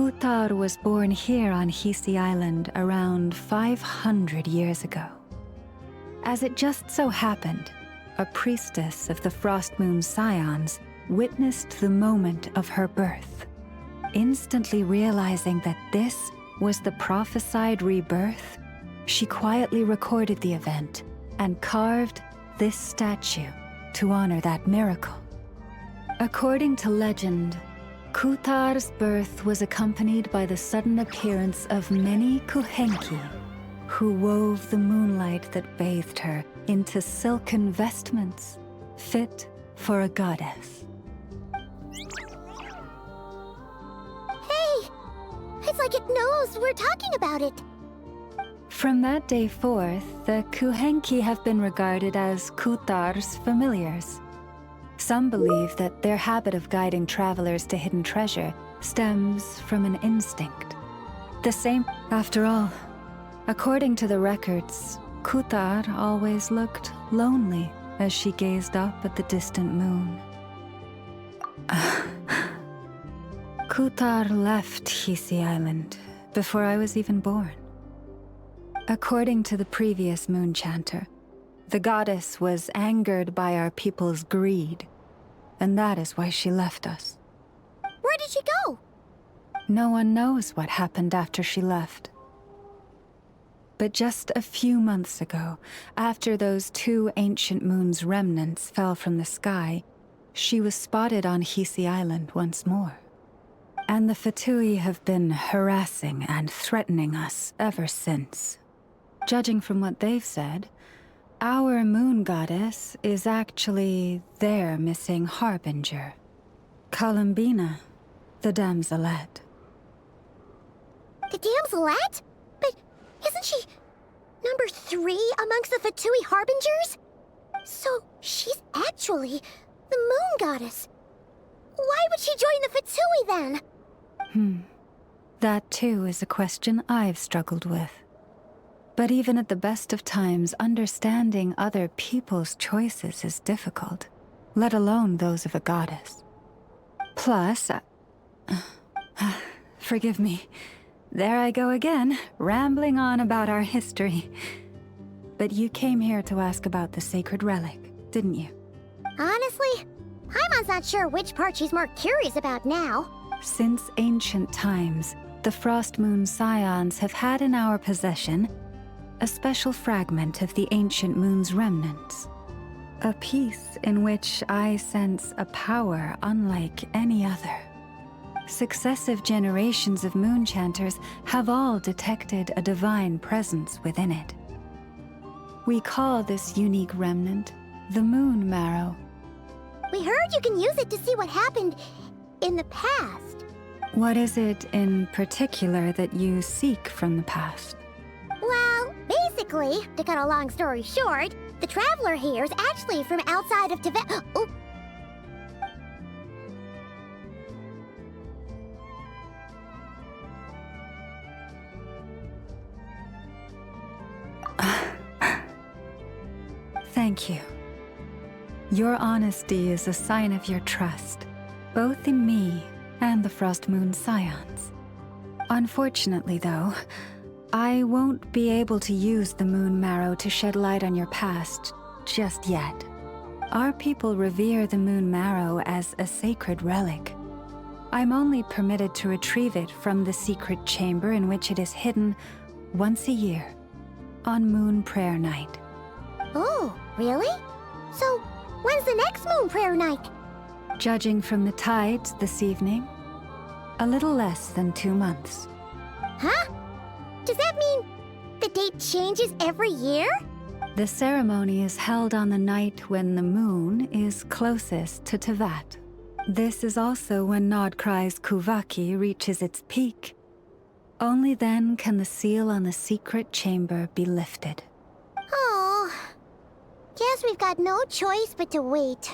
Kutar was born here on Hisi Island around 500 years ago. As it just so happened, a priestess of the Frost Moon's scions witnessed the moment of her birth. Instantly realizing that this was the prophesied rebirth, she quietly recorded the event and carved this statue to honor that miracle. According to legend, Kutar's birth was accompanied by the sudden appearance of many Kuhenki, who wove the moonlight that bathed her into silken vestments fit for a goddess. Hey! It's like it knows we're talking about it. From that day forth, the Kuhenki have been regarded as Kutar's familiars. Some believe that their habit of guiding travelers to hidden treasure stems from an instinct. The same, after all. According to the records, Kutar always looked lonely as she gazed up at the distant moon. Kutar left Hisi Island before I was even born. According to the previous moon chanter, the goddess was angered by our people's greed, and that is why she left us. Where did she go? No one knows what happened after she left. But just a few months ago, after those 2 ancient moon's remnants fell from the sky, she was spotted on Hisi Island once more. And the Fatui have been harassing and threatening us ever since. Judging from what they've said, our moon goddess is actually their missing harbinger, Columbina, the damselette. The damselette? But isn't she number 3 amongst the Fatui harbingers? So she's actually the moon goddess. Why would she join the Fatui then? That too is a question I've struggled with. But even at the best of times, understanding other people's choices is difficult, let alone those of a goddess. Plus, forgive me, there I go again, rambling on about our history. But you came here to ask about the sacred relic, didn't you? Honestly, Paimon's not sure which part she's more curious about now. Since ancient times, the Frost Moon scions have had in our possession a special fragment of the ancient moon's remnants. A piece in which I sense a power unlike any other. Successive generations of moon chanters have all detected a divine presence within it. We call this unique remnant the Moon Marrow. We heard you can use it to see what happened in the past. What is it in particular that you seek from the past? Well, basically, to cut a long story short, the traveler here is actually from outside of Tibet. Oh. Thank you. Your honesty is a sign of your trust, both in me and the Frost Moon scions. Unfortunately, though, I won't be able to use the Moon Marrow to shed light on your past just yet. Our people revere the Moon Marrow as a sacred relic. I'm only permitted to retrieve it from the secret chamber in which it is hidden once a year, on Moon Prayer Night. Oh, really? So, when's the next Moon Prayer Night? Judging from the tides this evening, a little less than 2 months. Huh? Does that mean the date changes every year? The ceremony is held on the night when the moon is closest to Tevat. This is also when Nodcry's Kuvaki reaches its peak. Only then can the seal on the secret chamber be lifted. Oh, guess we've got no choice but to wait.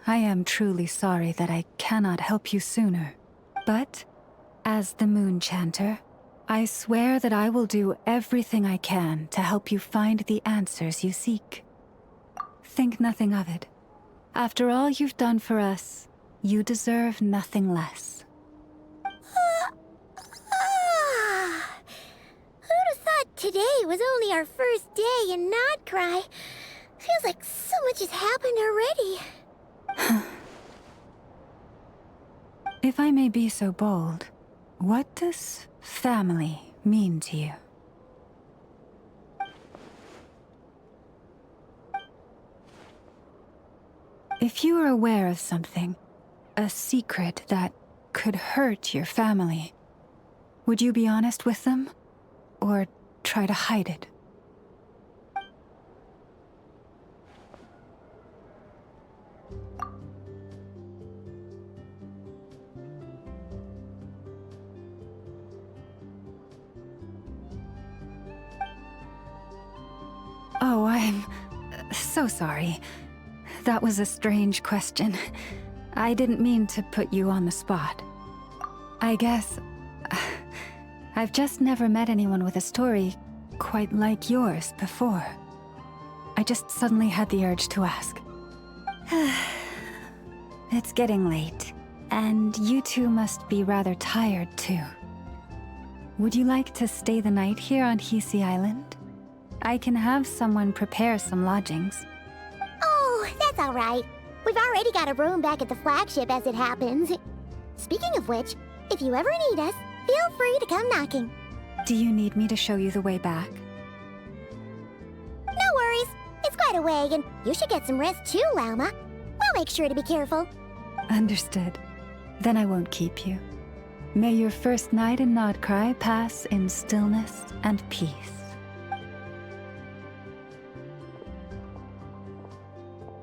I am truly sorry that I cannot help you sooner. But, as the Moon Chanter, I swear that I will do everything I can to help you find the answers you seek. Think nothing of it. After all you've done for us, you deserve nothing less. today was only our first day in Not Cry. Feels like so much has happened already. If I may be so bold, what does family mean to you? If you are aware of something, a secret that could hurt your family, would you be honest with them? Or try to hide it? Oh, I'm so sorry. That was a strange question. I didn't mean to put you on the spot. I guess I've just never met anyone with a story quite like yours before. I just suddenly had the urge to ask. It's getting late, and you two must be rather tired too. Would you like to stay the night here on Hisi Island? I can have someone prepare some lodgings. Oh, that's all right. We've already got a room back at the flagship as it happens. Speaking of which, if you ever need us, feel free to come knocking. Do you need me to show you the way back? No worries. It's quite a way, and you should get some rest too, Lauma. We'll make sure to be careful. Understood. Then I won't keep you. May your first night in Nodcry pass in stillness and peace.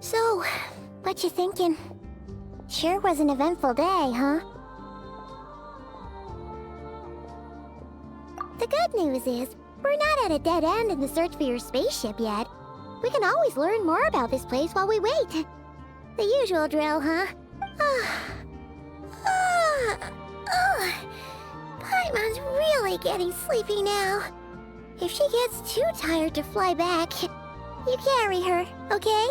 So, what you thinking? Sure was an eventful day, huh? The good news is, we're not at a dead end in the search for your spaceship yet. We can always learn more about this place while we wait. The usual drill, huh? Paimon's really getting sleepy now. If she gets too tired to fly back, you carry her, okay?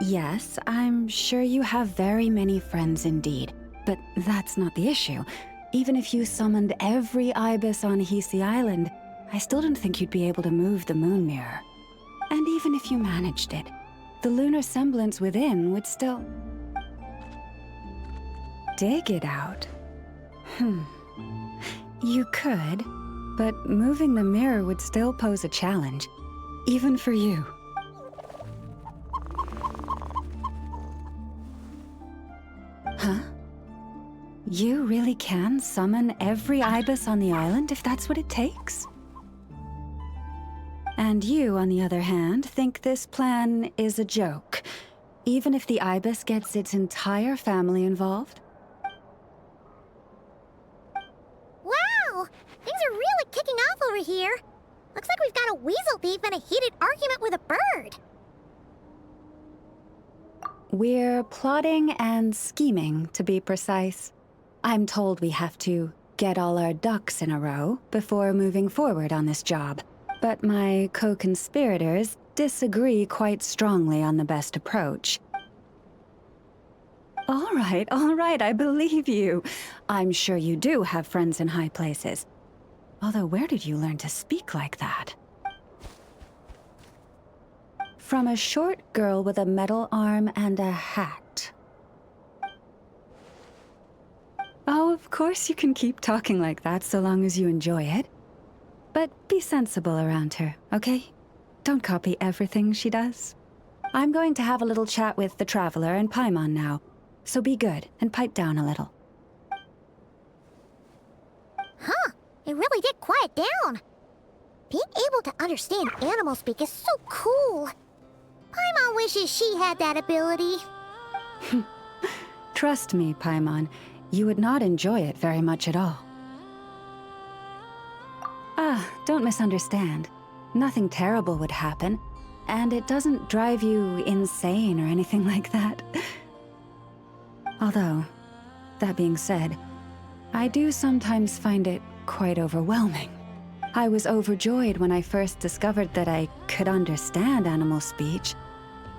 Yes, I'm sure you have very many friends indeed, but that's not the issue. Even if you summoned every ibis on Hisi Island, I still don't think you'd be able to move the moon mirror. And even if you managed it, the lunar semblance within would still... dig it out? You could, but moving the mirror would still pose a challenge, even for you. Huh? You really can summon every ibis on the island if that's what it takes? And you, on the other hand, think this plan is a joke, even if the ibis gets its entire family involved? Wow! Things are really kicking off over here. Looks like we've got a weasel thief and a heated argument with a bird. We're plotting and scheming, to be precise. I'm told we have to get all our ducks in a row before moving forward on this job. But my co-conspirators disagree quite strongly on the best approach. All right, I believe you. I'm sure you do have friends in high places. Although, where did you learn to speak like that? From a short girl with a metal arm and a hat. Oh, of course you can keep talking like that so long as you enjoy it. But be sensible around her, okay? Don't copy everything she does. I'm going to have a little chat with the Traveler and Paimon now, so be good and pipe down a little. Huh, it really did quiet down. Being able to understand animal speak is so cool. Paimon wishes she had that ability. Trust me, Paimon, you would not enjoy it very much at all. Don't misunderstand. Nothing terrible would happen, and it doesn't drive you insane or anything like that. Although, that being said, I do sometimes find it quite overwhelming. I was overjoyed when I first discovered that I could understand animal speech,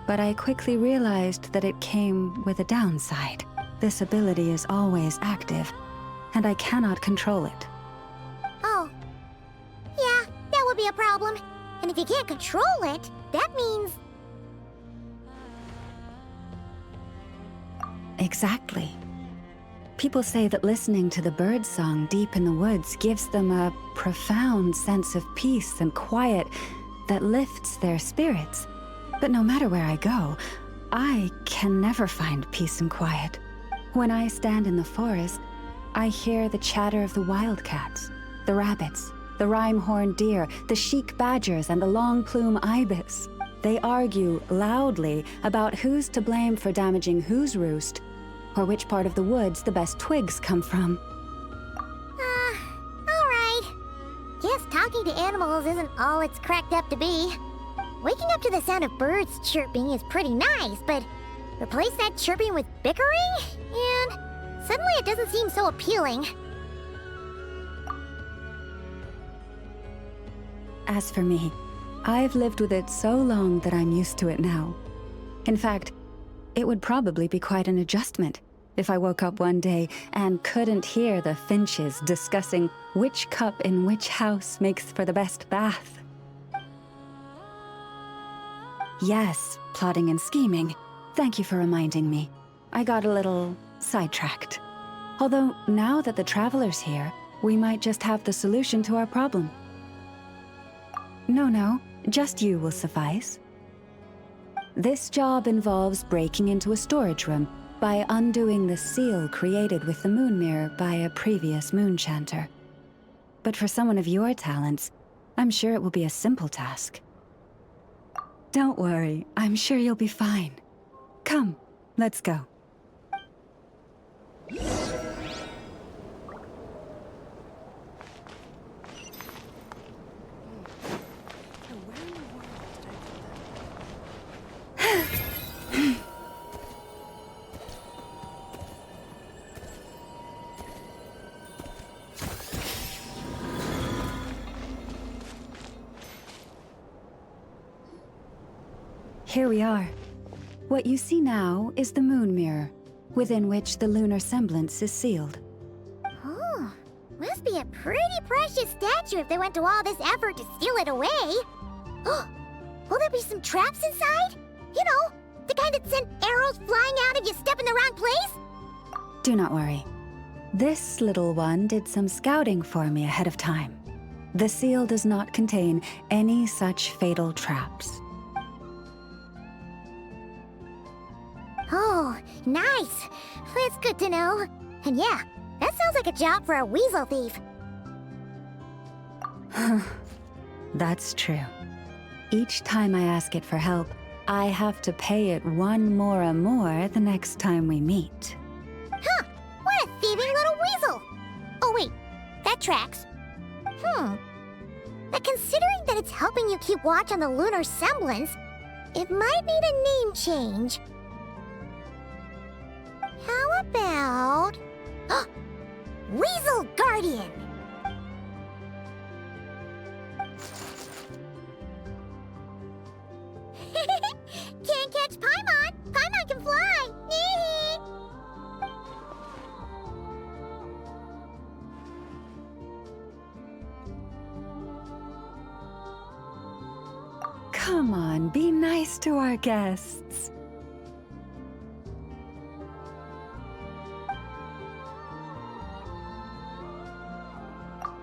but I quickly realized that it came with a downside. This ability is always active, and I cannot control it. Oh. Yeah, that would be a problem. And if you can't control it, that means... Exactly. People say that listening to the bird song deep in the woods gives them a profound sense of peace and quiet that lifts their spirits. But no matter where I go, I can never find peace and quiet. When I stand in the forest, I hear the chatter of the wildcats, the rabbits, the rhyme-horned deer, the chic badgers, and the long-plume ibis. They argue loudly about who's to blame for damaging whose roost, or which part of the woods the best twigs come from. Alright. Guess talking to animals isn't all it's cracked up to be. Waking up to the sound of birds chirping is pretty nice, but replace that chirping with bickering, and suddenly it doesn't seem so appealing. As for me, I've lived with it so long that I'm used to it now. In fact, it would probably be quite an adjustment if I woke up one day and couldn't hear the finches discussing which cup in which house makes for the best bath. Yes, plotting and scheming. Thank you for reminding me. I got a little sidetracked. Although, now that the Traveler's here, we might just have the solution to our problem. No, just you will suffice. This job involves breaking into a storage room by undoing the seal created with the moon mirror by a previous moonchanter. But for someone of your talents, I'm sure it will be a simple task. Don't worry, I'm sure you'll be fine. Come, let's go. Here we are. What you see now is the moon mirror, within which the lunar semblance is sealed. Oh, must be a pretty precious statue if they went to all this effort to steal it away. Oh, will there be some traps inside? You know, the kind that send arrows flying out if you step in the wrong place? Do not worry. This little one did some scouting for me ahead of time. The seal does not contain any such fatal traps. Oh, nice. That's good to know. And yeah, that sounds like a job for a weasel thief. That's true. Each time I ask it for help, I have to pay it one more the next time we meet. Huh, what a thieving little weasel! Oh wait, that tracks. But considering that it's helping you keep watch on the lunar semblance, it might need a name change. How about... Weasel Guardian! Can't catch Paimon! Paimon can fly! Come on, be nice to our guests.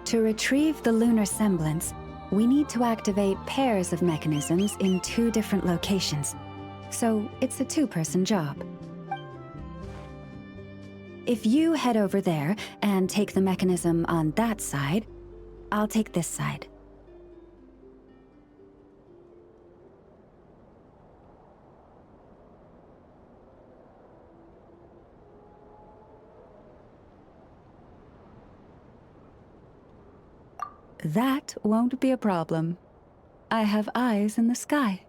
To retrieve the lunar semblance, we need to activate pairs of mechanisms in 2 different locations. So it's a 2-person job. If you head over there and take the mechanism on that side, I'll take this side. That won't be a problem. I have eyes in the sky.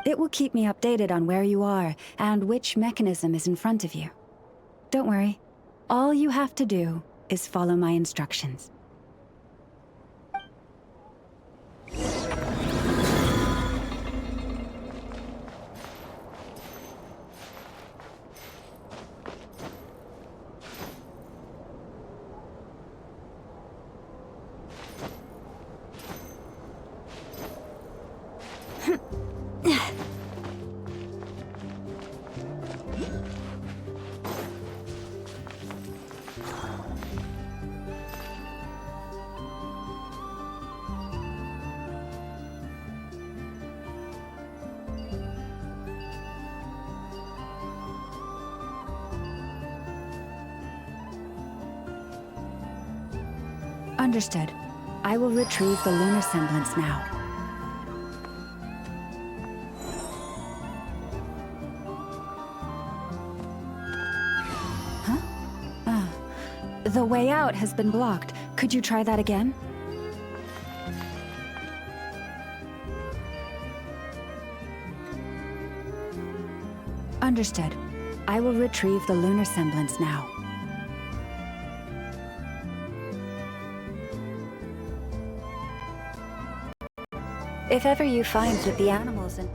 It will keep me updated on where you are and which mechanism is in front of you. Don't worry. All you have to do is follow my instructions. Understood. I will retrieve the lunar semblance now. Huh? The way out has been blocked. Could you try that again? Understood. I will retrieve the lunar semblance now. If ever you find that the animals and...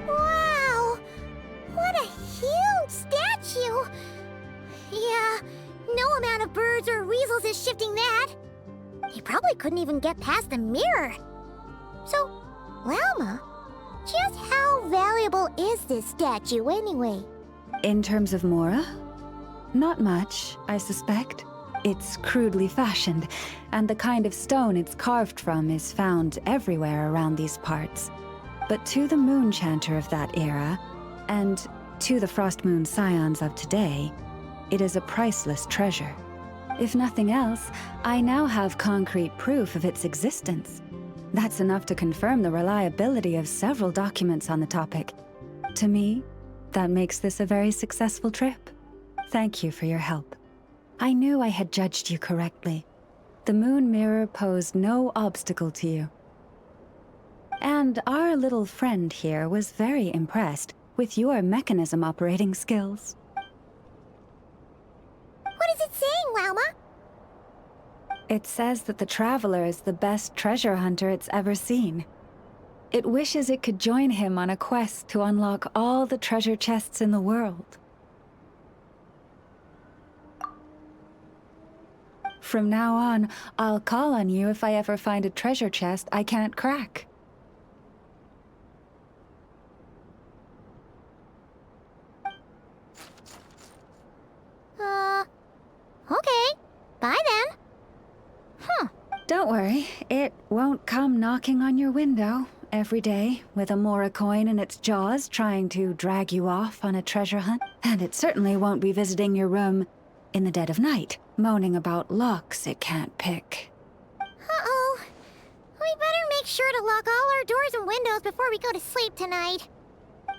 Wow! What a huge statue! Yeah, no amount of birds or weasels is shifting that. He probably couldn't even get past the mirror. So, Lalma, just how valuable is this statue anyway? In terms of Mora? Not much, I suspect. It's crudely fashioned, and the kind of stone it's carved from is found everywhere around these parts. But to the moon chanter of that era, and to the Frost Moon scions of today, it is a priceless treasure. If nothing else, I now have concrete proof of its existence. That's enough to confirm the reliability of several documents on the topic. To me, that makes this a very successful trip. Thank you for your help. I knew I had judged you correctly. The moon mirror posed no obstacle to you. And our little friend here was very impressed with your mechanism operating skills. What is it saying, Lauma? It says that the Traveler is the best treasure hunter it's ever seen. It wishes it could join him on a quest to unlock all the treasure chests in the world. From now on, I'll call on you if I ever find a treasure chest I can't crack. Okay. Bye then. Don't worry, it won't come knocking on your window every day with a Mora coin in its jaws trying to drag you off on a treasure hunt. And it certainly won't be visiting your room in the dead of night, moaning about locks it can't pick. Uh-oh. We better make sure to lock all our doors and windows before we go to sleep tonight.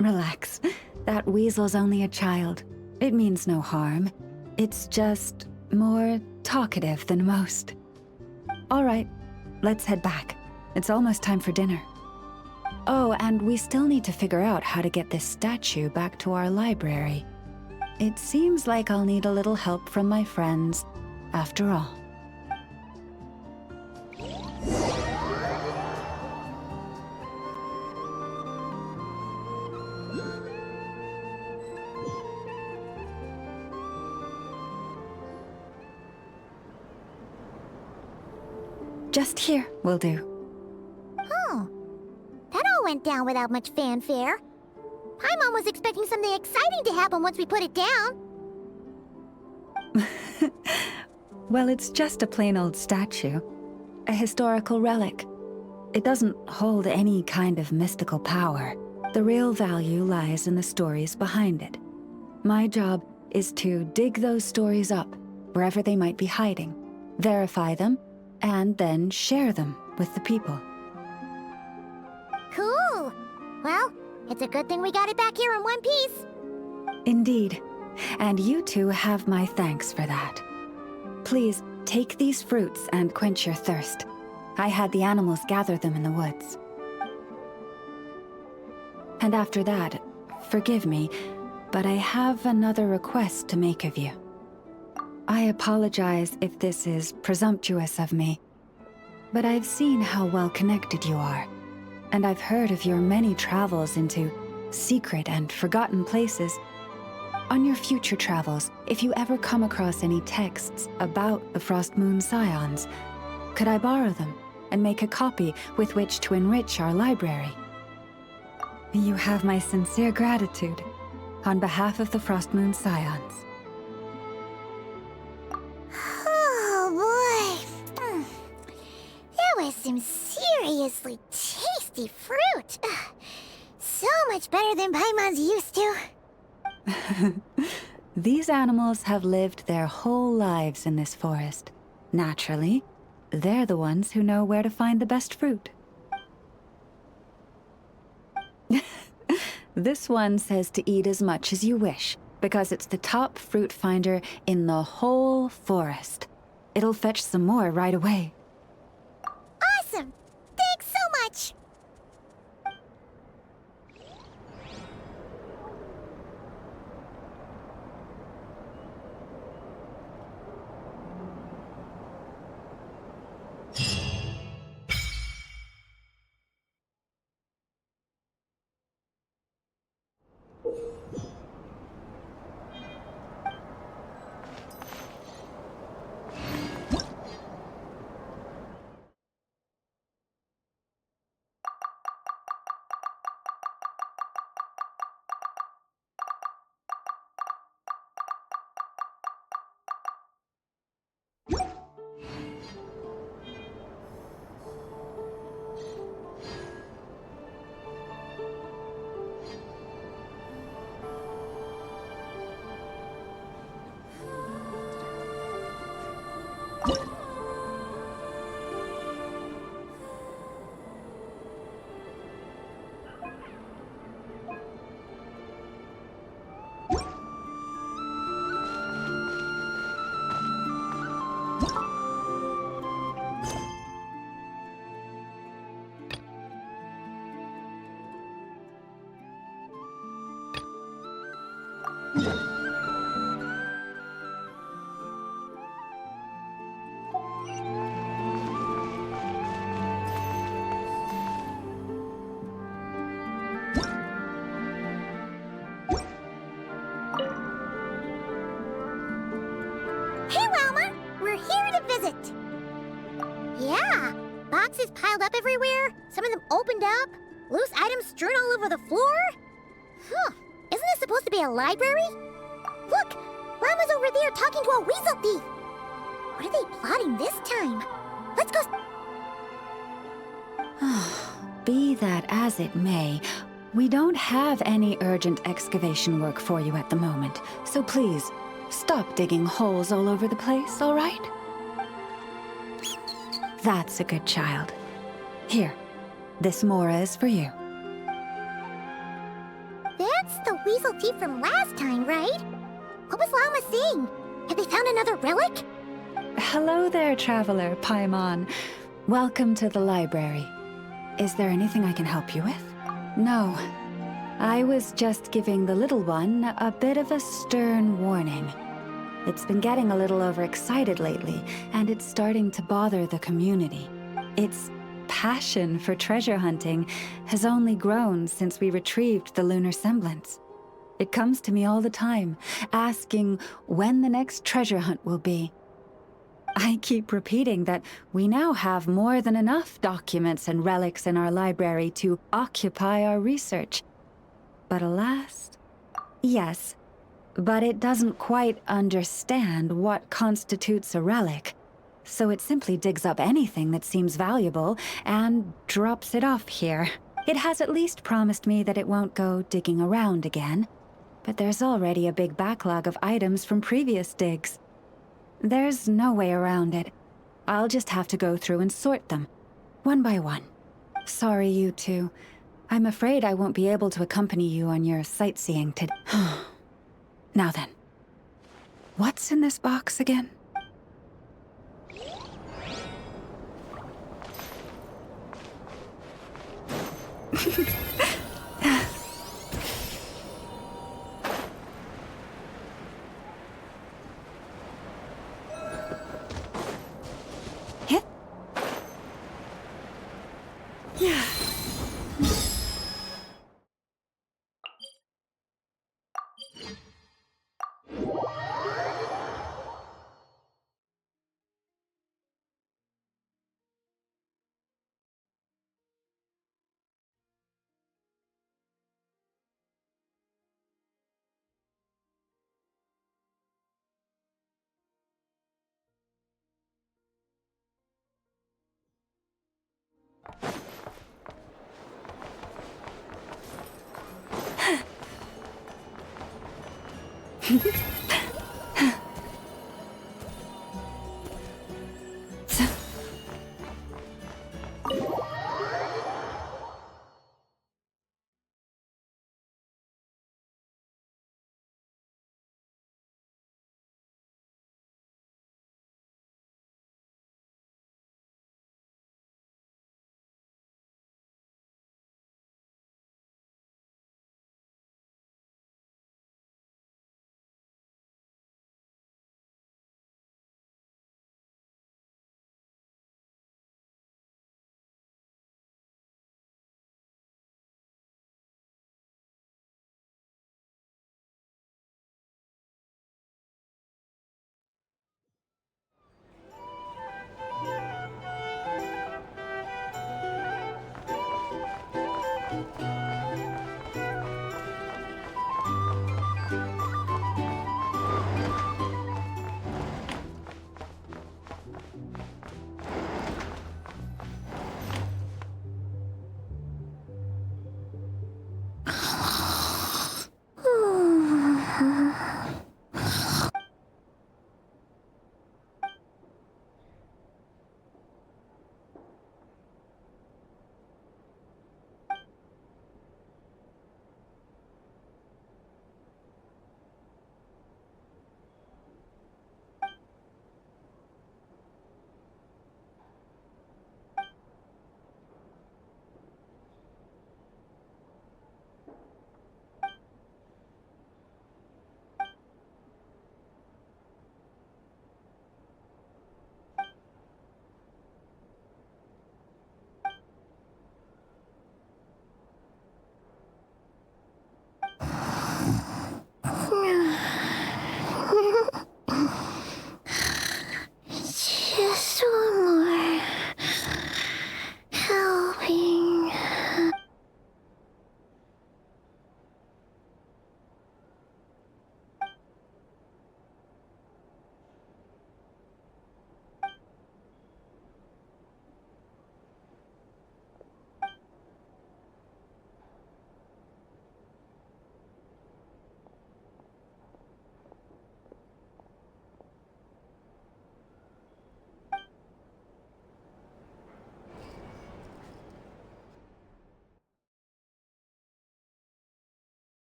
Relax. That weasel's only a child. It means no harm. It's just more talkative than most. All right, let's head back. It's almost time for dinner. Oh, and we still need to figure out how to get this statue back to our library. It seems like I'll need a little help from my friends, after all. Just here will do. Oh. That all went down without much fanfare. Paimon was expecting something exciting to happen once we put it down. Well, it's just a plain old statue. A historical relic. It doesn't hold any kind of mystical power. The real value lies in the stories behind it. My job is to dig those stories up, wherever they might be hiding, verify them, and then share them with the people. Cool. Well, it's a good thing we got it back here in one piece. Indeed. And you two have my thanks for that. Please, take these fruits and quench your thirst. I had the animals gather them in the woods. And after that, forgive me, but I have another request to make of you. I apologize if this is presumptuous of me, but I've seen how well connected you are, and I've heard of your many travels into secret and forgotten places. On your future travels, if you ever come across any texts about the Frost Moon Scions, could I borrow them and make a copy with which to enrich our library? You have my sincere gratitude on behalf of the Frost Moon Scions. Oh boy. That was some seriously tasty fruit. So much better than Paimon's used to. These animals have lived their whole lives in this forest. Naturally, they're the ones who know where to find the best fruit. This one says to eat as much as you wish, because it's the top fruit finder in the whole forest. It'll fetch some more right away. Awesome! Thanks so much! boxes piled up everywhere, some of them opened up, loose items strewn all over the floor? Huh, isn't this supposed to be a library? Look, Llama's over there talking to a weasel thief. What are they plotting this time? Let's go... Be that as it may, we don't have any urgent excavation work for you at the moment, so please, stop digging holes all over the place, all right? That's a good child. Here, this Mora is for you. That's the weasel thief from last time, right? What was Llama saying? Have they found another relic? Hello there, traveler, Paimon. Welcome to the library. Is there anything I can help you with? No. I was just giving the little one a bit of a stern warning. It's been getting a little overexcited lately, and it's starting to bother the community. Its passion for treasure hunting has only grown since we retrieved the lunar semblance. It comes to me all the time, asking when the next treasure hunt will be. I keep repeating that we now have more than enough documents and relics in our library to occupy our research. But alas... Yes, but it doesn't quite understand what constitutes a relic, so it simply digs up anything that seems valuable and drops it off here. It has at least promised me that it won't go digging around again, but there's already a big backlog of items from previous digs. There's no way around it. I'll just have to go through and sort them, one by one. Sorry, you two. I'm afraid I won't be able to accompany you on your sightseeing today. Now then, what's in this box again?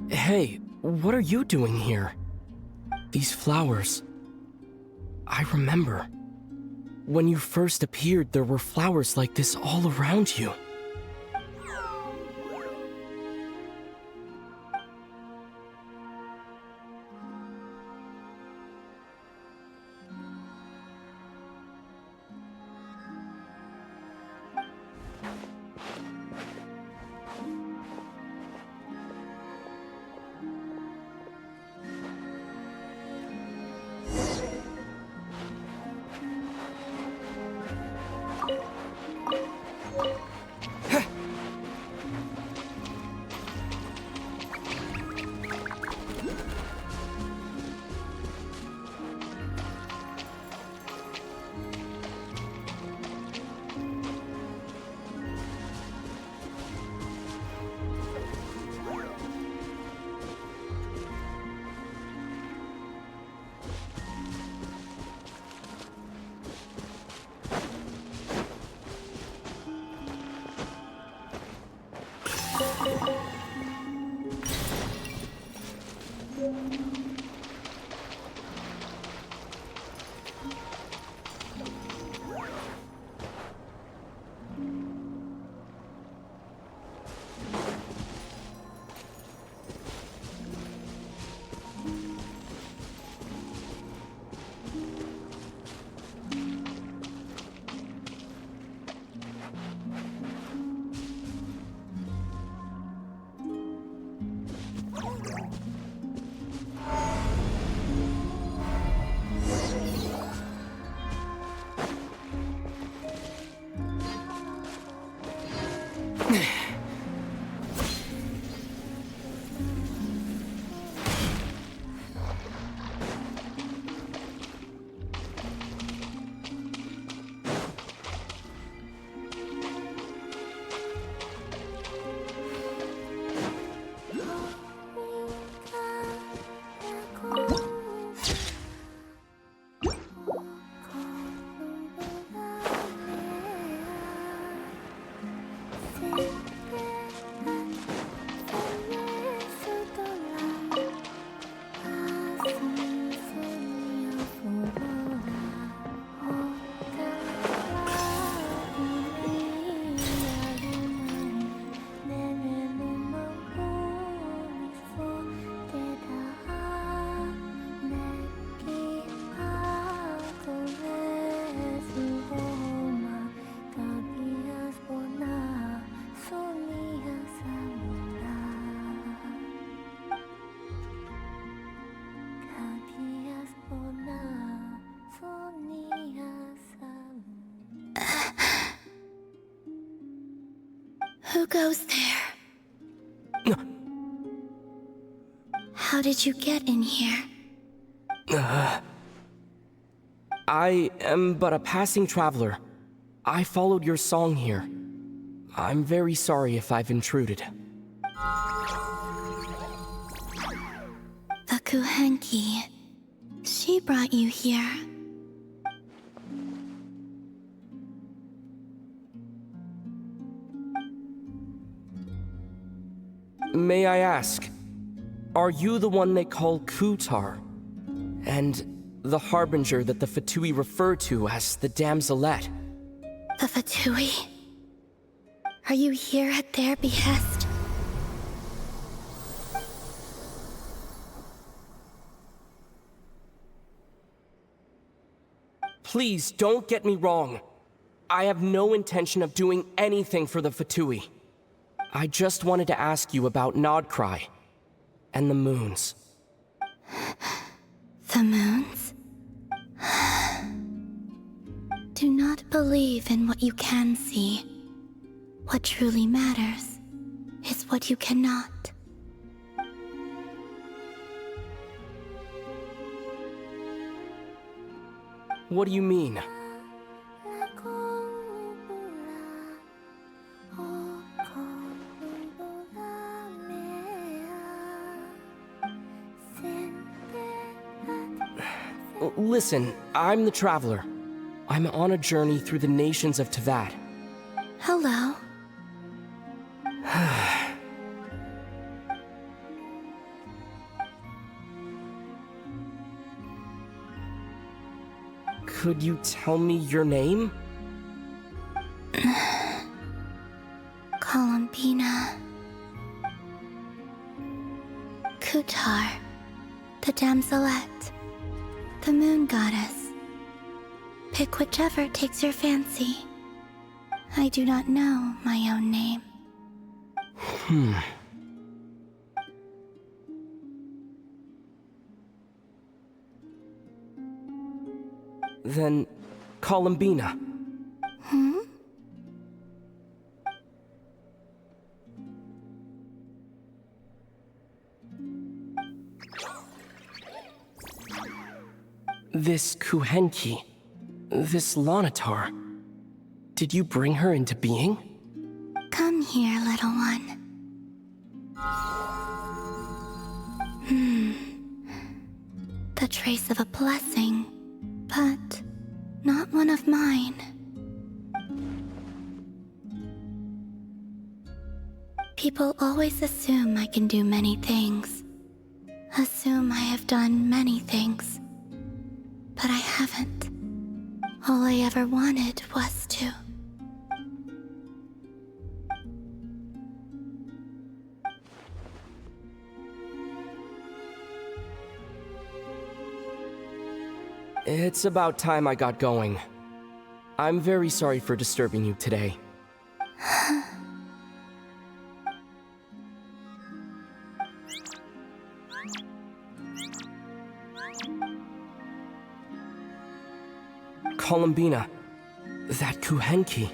Hey, what are you doing here? These flowers... I remember. When you first appeared, there were flowers like this all around you. Who goes there? How did you get in here? I am but a passing traveler. I followed your song here. I'm very sorry if I've intruded. The Kuhenki. She brought you here. May I ask, are you the one they call Kutar? And the harbinger that the Fatui refer to as the Damselette? The Fatui? Are you here at their behest? Please, don't get me wrong. I have no intention of doing anything for the Fatui. I just wanted to ask you about Nodcry and the moons. The moons? Do not believe in what you can see. What truly matters is what you cannot. What do you mean? Listen, I'm the Traveler. I'm on a journey through the nations of Teyvat. Hello. Could you tell me your name? Columbina. Kutar, the damselette, the moon goddess. Pick whichever takes your fancy. I do not know my own name. Then, Columbina. This Kuhenki, this Lanatar, did you bring her into being? Come here, little one. The trace of a blessing, but not one of mine. People always assume I can do many things. Assume I have done many things. But I haven't. All I ever wanted was to. It's about time I got going. I'm very sorry for disturbing you today. Columbina, that Kuhenki.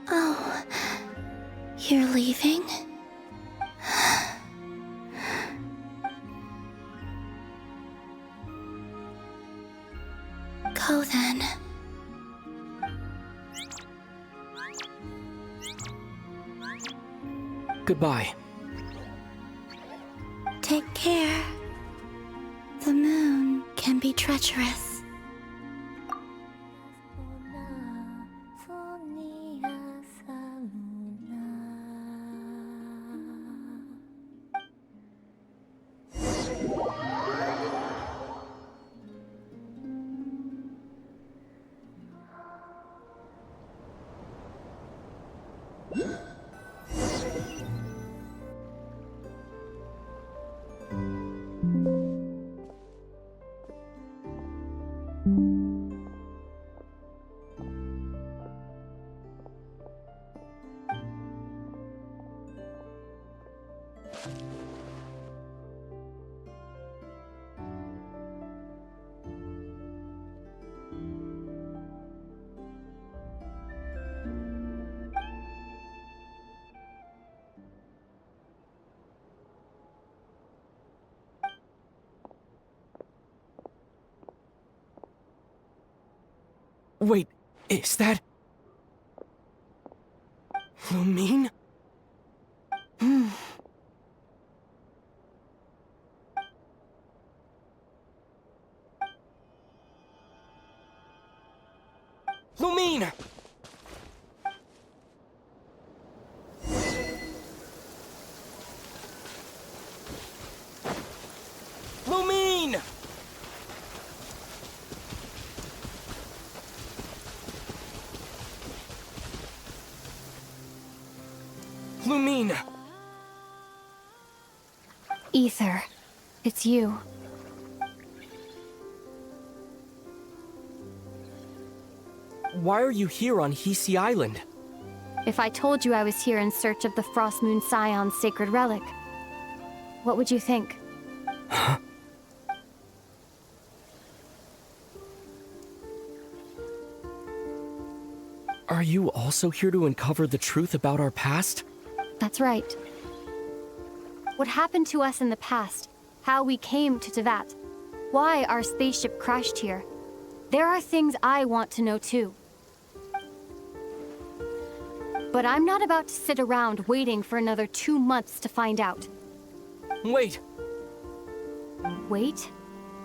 Oh, you're leaving? Go then. Goodbye. Take care. The moon can be treacherous. Wait, is that... Lumine? Lumine! Lumine! Lumine! Ether, it's you. Why are you here on Hisi Island? If I told you I was here in search of the Frost Moon Scion's sacred relic, what would you think? Are you also here to uncover the truth about our past? That's right. What happened to us in the past, how we came to Tevat, why our spaceship crashed here. There are things I want to know too. But I'm not about to sit around waiting for another 2 months to find out. Wait! Wait?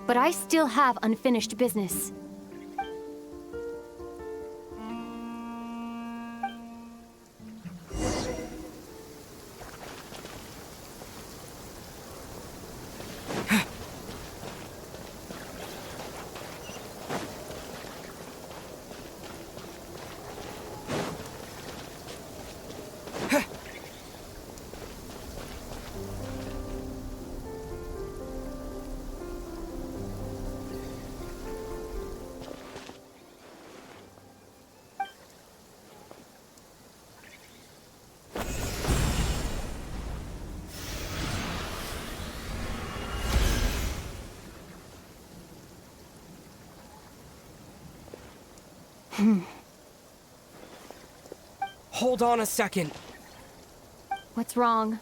But I still have unfinished business. Hold on a second. What's wrong?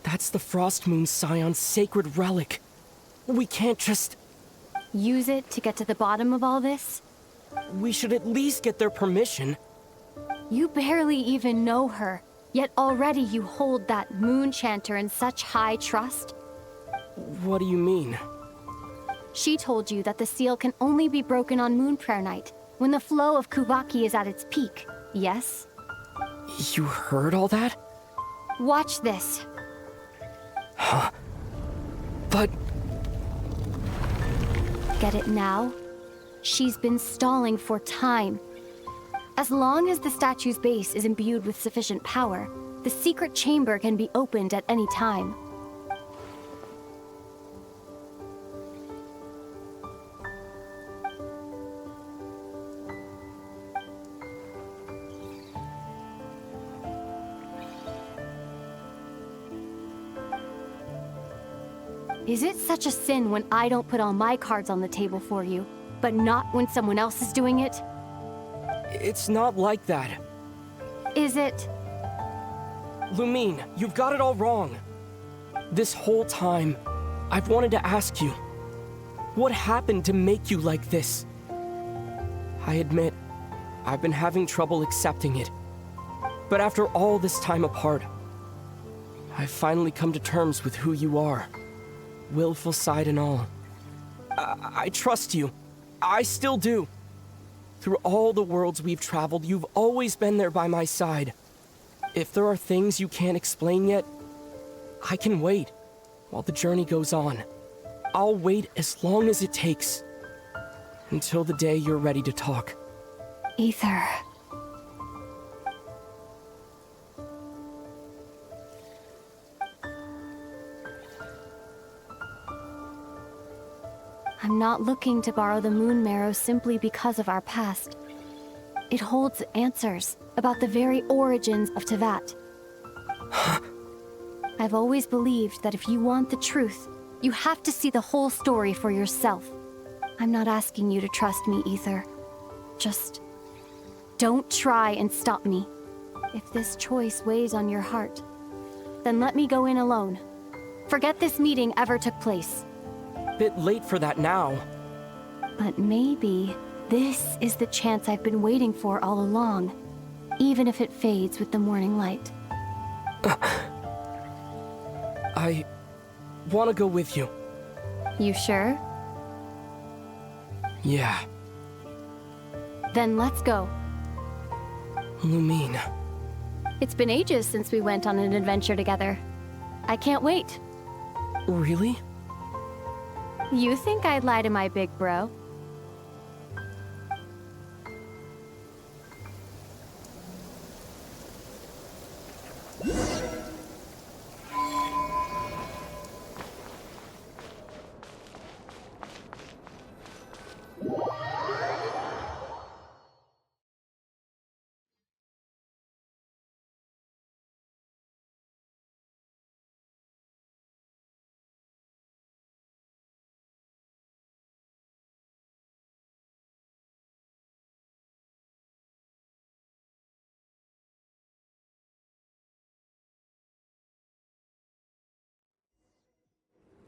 That's the Frost Moon Scion's sacred relic. We can't just... Use it to get to the bottom of all this? We should at least get their permission. You barely even know her, yet already you hold that moon chanter in such high trust. What do you mean? She told you that the seal can only be broken on Moon Prayer Night, when the flow of Kuvaki is at its peak, yes? You heard all that? Watch this. Huh? But... Get it now? She's been stalling for time. As long as the statue's base is imbued with sufficient power, the secret chamber can be opened at any time. Is it such a sin when I don't put all my cards on the table for you, but not when someone else is doing it? It's not like that. Is it? Lumine, you've got it all wrong. This whole time, I've wanted to ask you, what happened to make you like this? I admit, I've been having trouble accepting it. But after all this time apart, I've finally come to terms with who you are. Willful side and all. I trust you. I still do. Through all the worlds we've traveled, you've always been there by my side. If there are things you can't explain yet, I can wait while the journey goes on. I'll wait as long as it takes. Until the day you're ready to talk. Ether. I'm not looking to borrow the Moon Marrow simply because of our past. It holds answers about the very origins of Teyvat. I've always believed that if you want the truth, you have to see the whole story for yourself. I'm not asking you to trust me, Ether. Just don't try and stop me. If this choice weighs on your heart, then let me go in alone. Forget this meeting ever took place. Bit late for that now. But maybe this is the chance I've been waiting for all along, even if it fades with the morning light. I want to go with you. You sure? Yeah. Then let's go. Lumine. It's been ages since we went on an adventure together. I can't wait. Really? You think I'd lie to my big bro?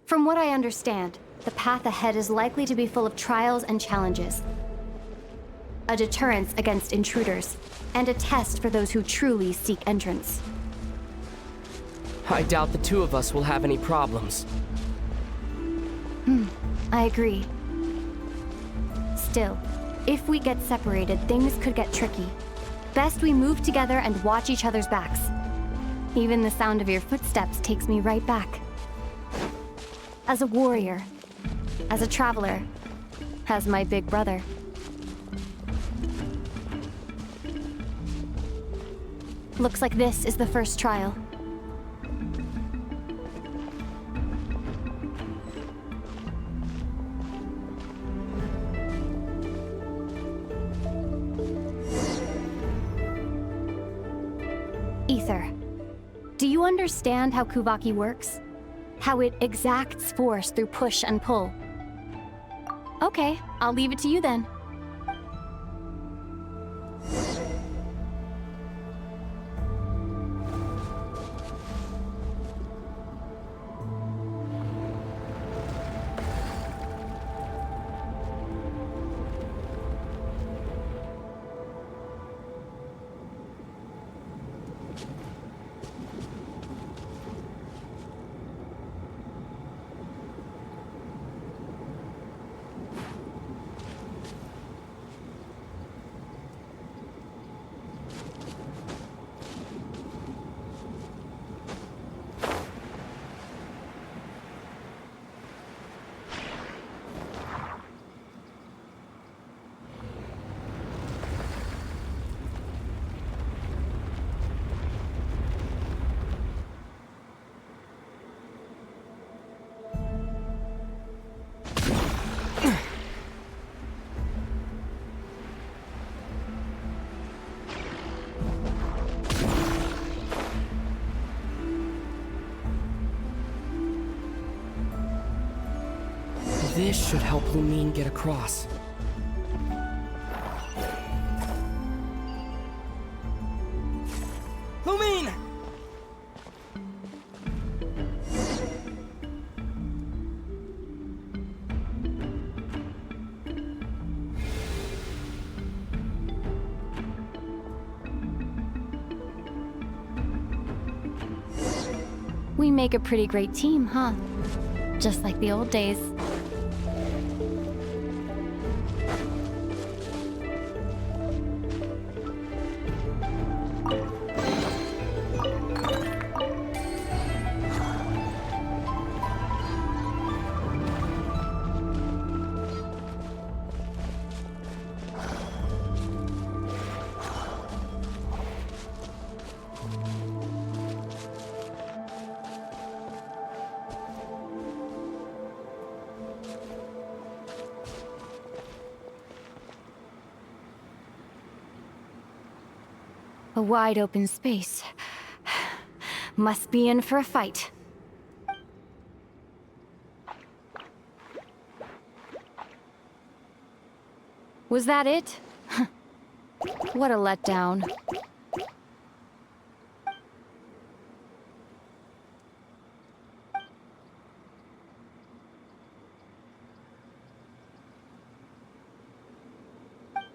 From what I understand, the path ahead is likely to be full of trials and challenges. A deterrence against intruders, and a test for those who truly seek entrance. I doubt the two of us will have any problems. I agree. Still, if we get separated, things could get tricky. Best we move together and watch each other's backs. Even the sound of your footsteps takes me right back. As a warrior, as a traveler, as my big brother. Looks like this is the first trial. Ether, do you understand how Kuvaki works? How it exacts force through push and pull? Okay, I'll leave it to you then. This should help Lumine get across. Lumine! We make a pretty great team, huh? Just like the old days. A wide open space. Must be in for a fight. Was that it? What a letdown.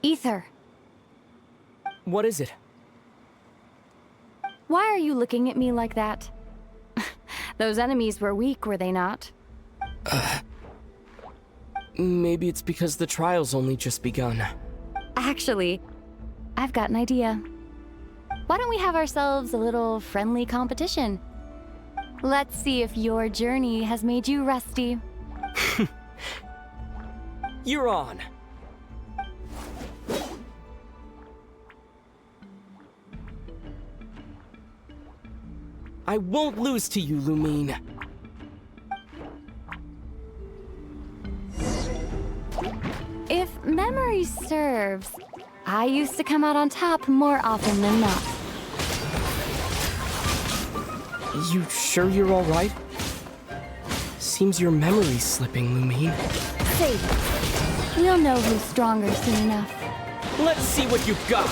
Ether, What is it? why are you looking at me like that? Those enemies were weak, were they not? Maybe it's because the trial's only just begun. Actually, I've got an idea. Why don't we have ourselves a little friendly competition? Let's see if your journey has made you rusty. You're on. I won't lose to you, Lumine. If memory serves, I used to come out on top more often than not. You sure you're alright? Seems your memory's slipping, Lumine. Save it. We'll know who's stronger soon enough. Let's see what you've got!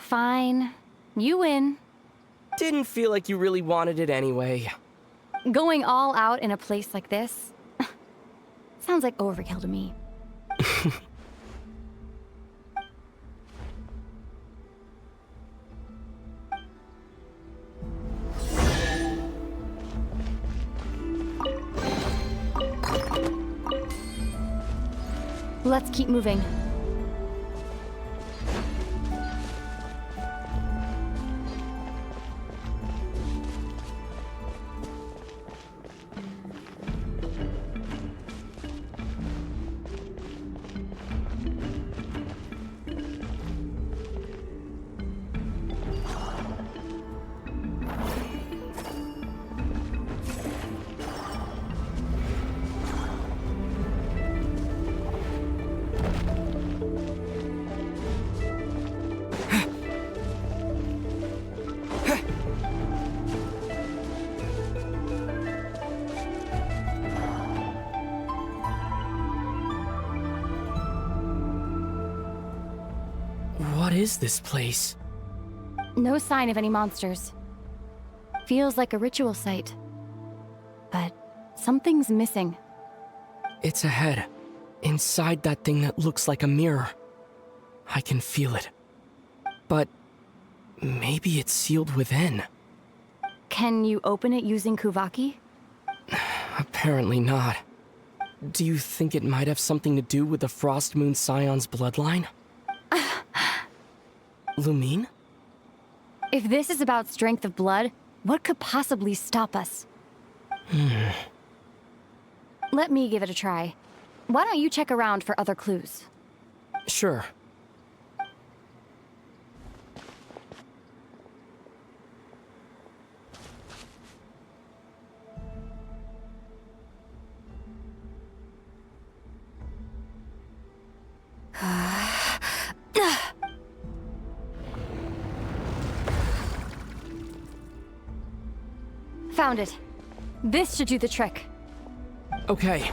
Fine. You win. Didn't feel like you really wanted it anyway. Going all out in a place like this sounds like overkill to me. Let's keep moving. What is this place? No sign of any monsters. Feels like a ritual site. But something's missing. It's ahead. Inside that thing that looks like a mirror. I can feel it. But maybe it's sealed within. Can you open it using Kuvaki? Apparently not. Do you think it might have something to do with the Frost Moon Scion's bloodline? Lumine? If this is about strength of blood, what could possibly stop us? Let me give it a try. Why don't you check around for other clues? Sure. Found it. This should do the trick. Okay.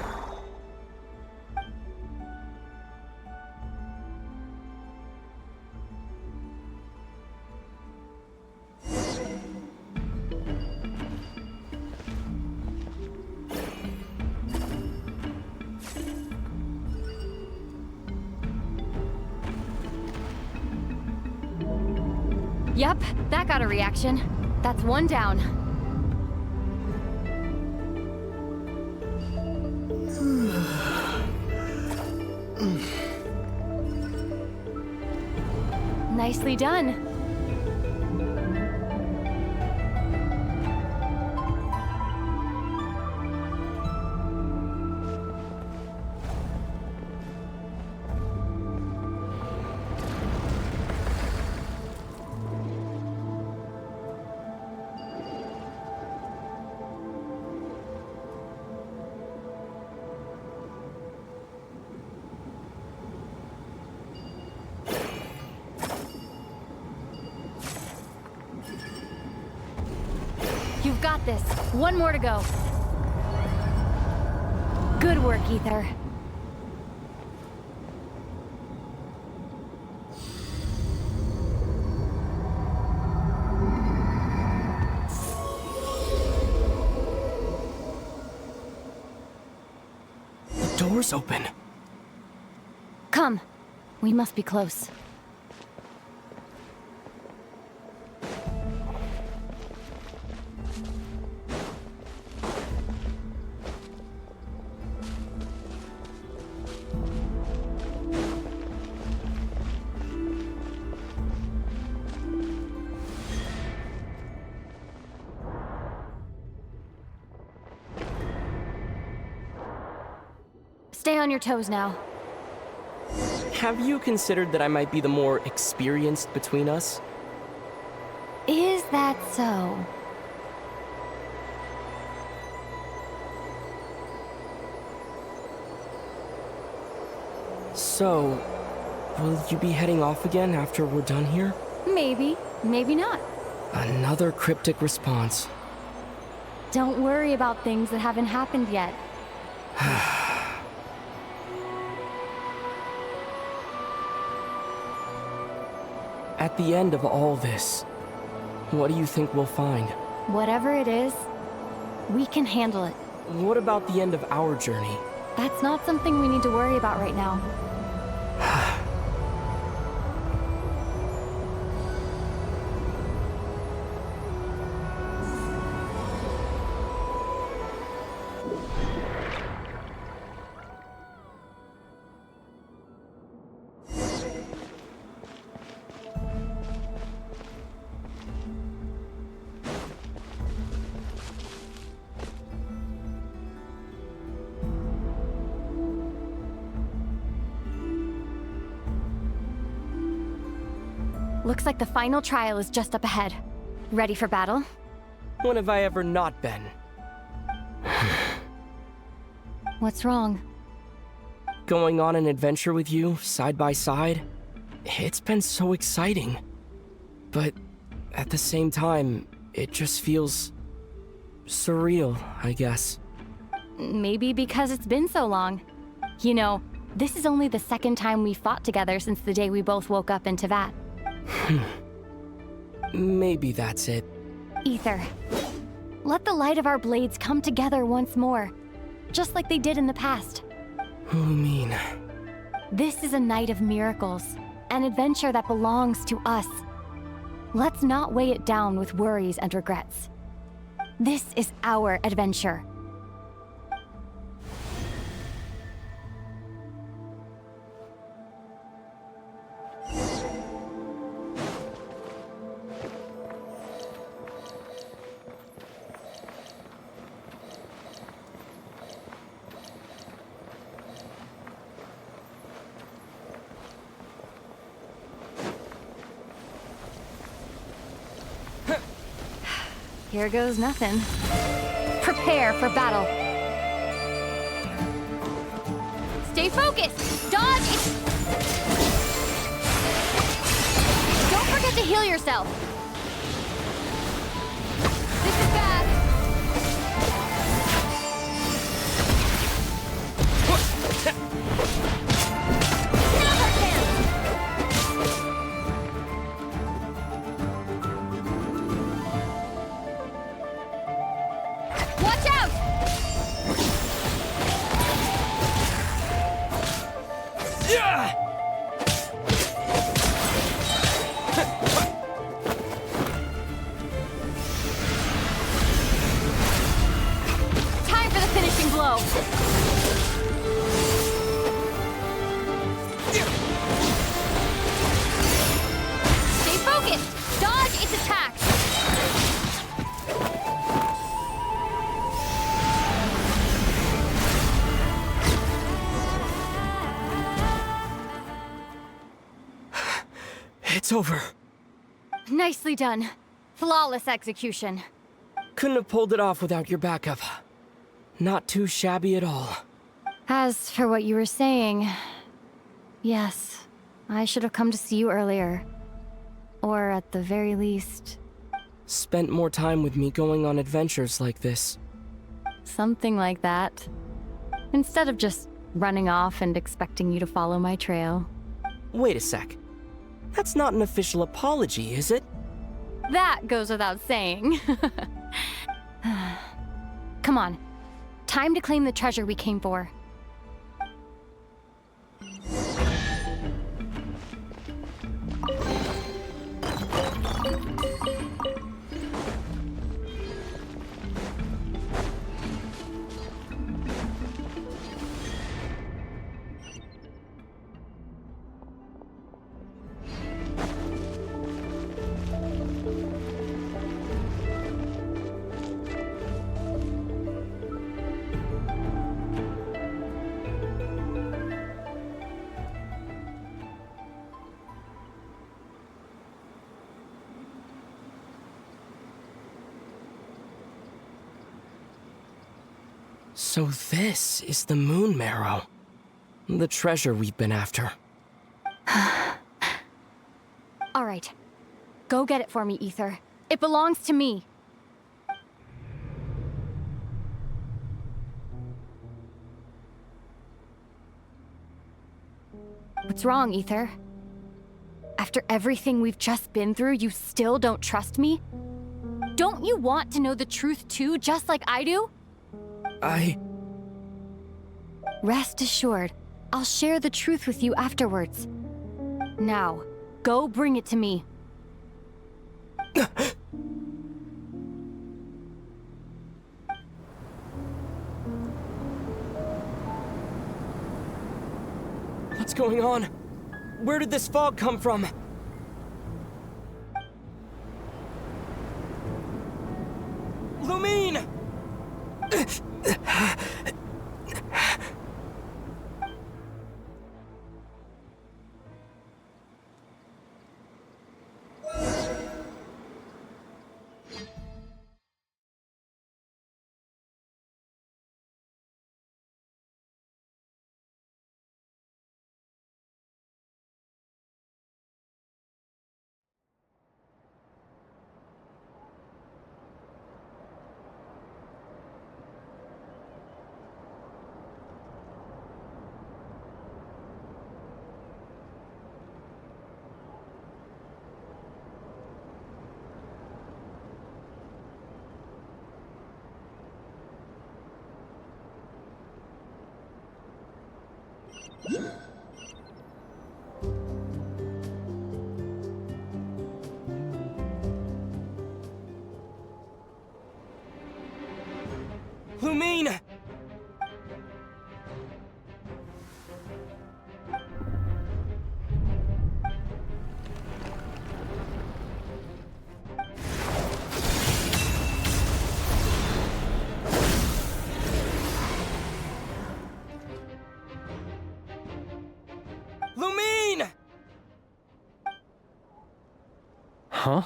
Yep, that got a reaction. That's one down. Nicely done. You've got this. One more to go. Good work, Ether. The door's open. Come. We must be close. Stay on your toes now. Have you considered that I might be the more experienced between us? Is that so? So, will you be heading off again after we're done here? Maybe, maybe not. Another cryptic response. Don't worry about things that haven't happened yet. At the end of all this, what do you think we'll find? Whatever it is, we can handle it. What about the end of our journey? That's not something we need to worry about right now. Looks like the final trial is just up ahead. Ready for battle? When have I ever not been? What's wrong? Going on an adventure with you, side by side, it's been so exciting. But at the same time, it just feels surreal, I guess. Maybe because it's been so long. You know, this is only the second time we fought together since the day we both woke up in Teyvat. Maybe that's it. Ether, let the light of our blades come together once more, just like they did in the past. Lumine. This is a night of miracles, an adventure that belongs to us. Let's not weigh it down with worries and regrets. This is our adventure. Here goes nothing. Prepare for battle. Stay focused! Dodge! Don't forget to heal yourself. This is bad. Now's our chance! Watch out! Time for the finishing blow. Stay focused. Dodge its attacks. It's over. Nicely done. Flawless execution. Couldn't have pulled it off without your backup. Not too shabby at all. As for what you were saying, yes, I should have come to see you earlier. Or at the very least, Spent more time with me going on adventures like this. something like that. Instead of just running off and expecting you to follow my trail. Wait a sec. That's not an official apology, is it? That goes without saying. Come on. Time to claim the treasure we came for. So this is the Moon Marrow. The treasure we've been after. All right. Go get it for me, Ether. It belongs to me. What's wrong, Ether? After everything we've just been through, you still don't trust me? Don't you want to know the truth too, just like I do? Rest assured, I'll share the truth with you afterwards. Now, go bring it to me. What's going on? Where did this fog come from? Lumine! Lumine! Lumine! Huh?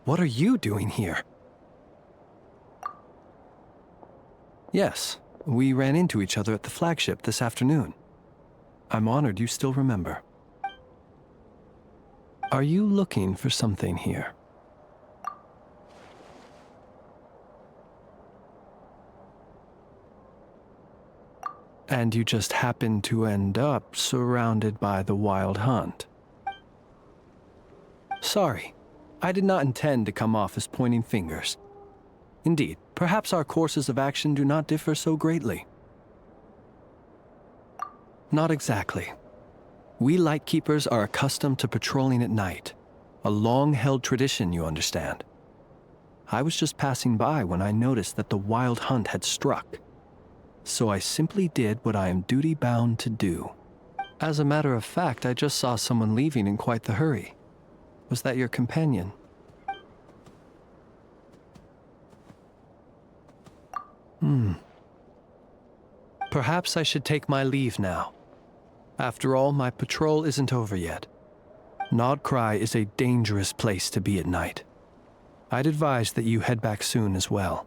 What are you doing here? Yes, we ran into each other at the flagship this afternoon. I'm honored you still remember. Are you looking for something here? And you just happened to end up surrounded by the Wild Hunt. Sorry, I did not intend to come off as pointing fingers. Indeed, perhaps our courses of action do not differ so greatly. Not exactly. We Lightkeepers are accustomed to patrolling at night. A long-held tradition, you understand. I was just passing by when I noticed that the Wild Hunt had struck. So I simply did what I am duty-bound to do. As a matter of fact, I just saw someone leaving in quite the hurry. Was that your companion? Perhaps I should take my leave now. After all, my patrol isn't over yet. Nodcry is a dangerous place to be at night. I'd advise that you head back soon as well.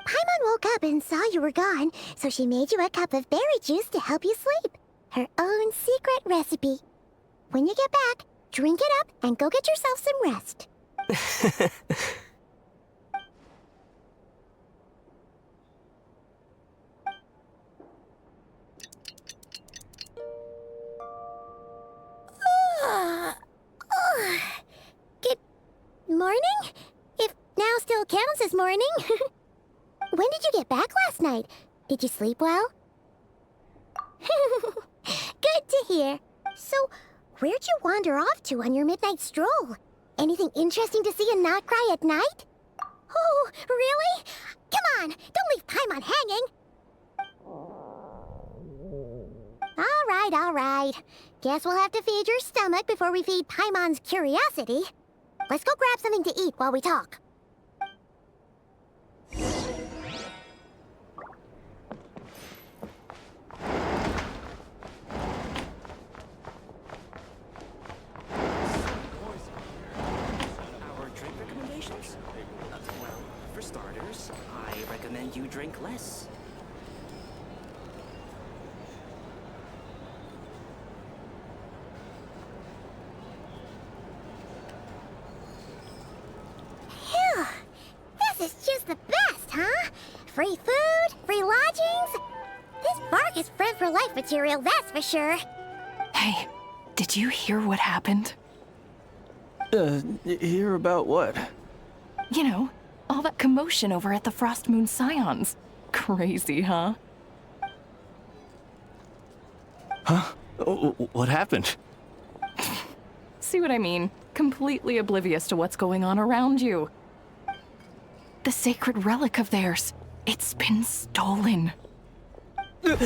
Paimon woke up and saw you were gone, so she made you a cup of berry juice to help you sleep. Her own secret recipe. When you get back, drink it up and go get yourself some rest. Good morning? If now still counts as morning. When did you get back last night? Did you sleep well? Good to hear. So, where'd you wander off to on your midnight stroll? Anything interesting to see in Notcry at night? Oh, really? Come on, don't leave Paimon hanging. All right. Guess we'll have to feed your stomach before we feed Paimon's curiosity. Let's go grab something to eat while we talk. For starters, I recommend you drink less. Phew! This is just the best, huh? Free food, free lodgings. This bark is bred for life material, that's for sure. Hey, did you hear what happened? Hear about what? You know, all that commotion over at the Frost Moon Scions. Crazy, huh? Huh? What happened? See what I mean? Completely oblivious to what's going on around you. The sacred relic of theirs. It's been stolen. Hey,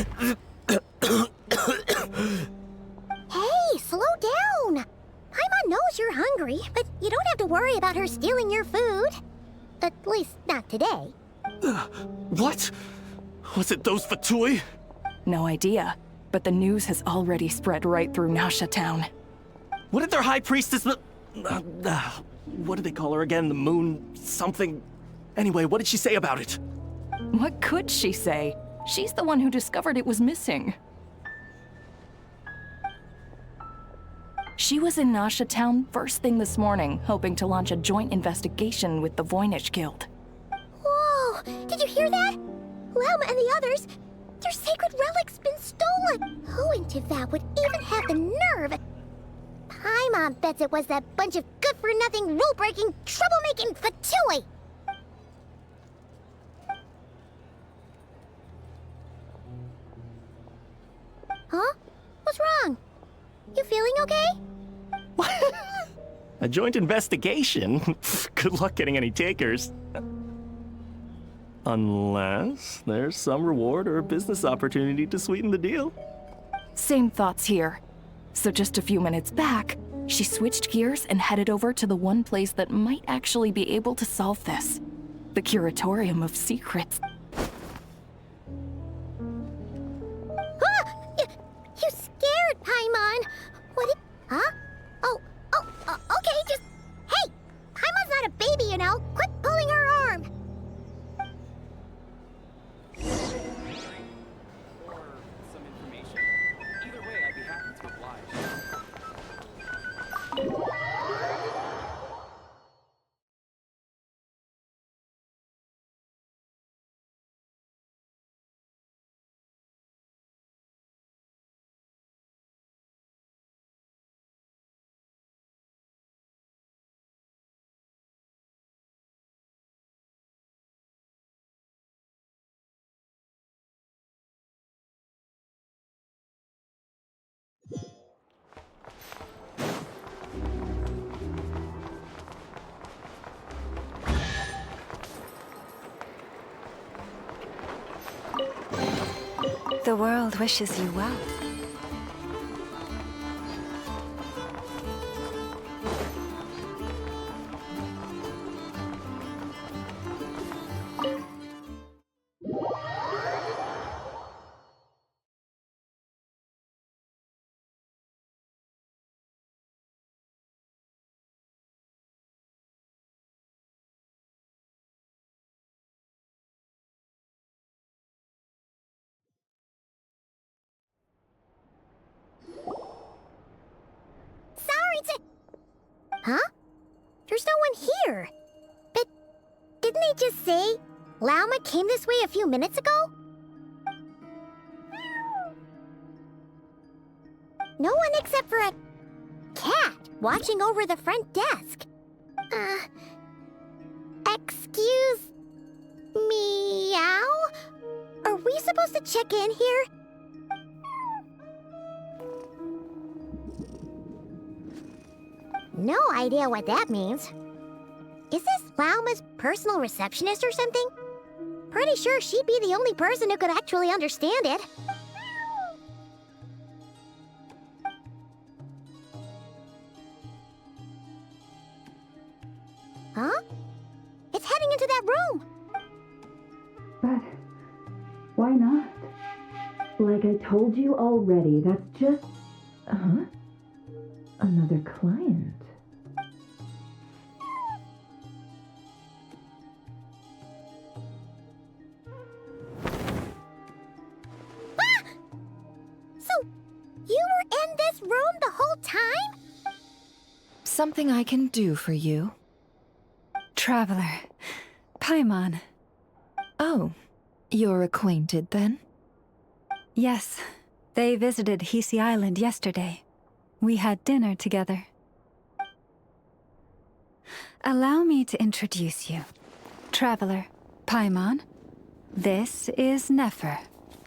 slow down. Paimon knows you're hungry, but you don't have to worry about her stealing your food. At least, not today. What? Was it those Fatui? No idea, but the news has already spread right through Nasha Town. What did their high priestess what did they call her again? The moon something? Anyway, what did she say about it? What could she say? She's the one who discovered it was missing. She was in Nasha Town first thing this morning, hoping to launch a joint investigation with the Voynich Guild. Whoa! Did you hear that? Lama and the others, their sacred relic's been stolen! Who in Tiva would even have the nerve? Paimon bets it was that bunch of good-for-nothing, rule-breaking, troublemaking Fatui! Huh? What's wrong? You feeling okay? A joint investigation? Good luck getting any takers. Unless there's some reward or business opportunity to sweeten the deal. Same thoughts here. So just a few minutes back, she switched gears and headed over to the one place that might actually be able to solve this. The Curatorium of Secrets. You scared, Paimon! What did... Huh? Okay, just... Hey! Paimon's not a baby, you know! Quit pulling her arm! Or some information. Either way, I'd be happy to oblige. The world wishes you well. Huh? There's no one here. But didn't they just say Lauma came this way a few minutes ago? No one except for a cat watching over the front desk. Excuse... meow? Are we supposed to check in here? No idea what that means. Is this Lauma's personal receptionist or something? Pretty sure she'd be the only person who could actually understand it. Huh? It's heading into that room! But why not? Like I told you already, that's just... Another client. about time. Something I can do for you? Traveler, Paimon. Oh, you're acquainted then? Yes, they visited Hisi Island yesterday. We had dinner together. Allow me to introduce you. Traveler, Paimon. This is Nefer,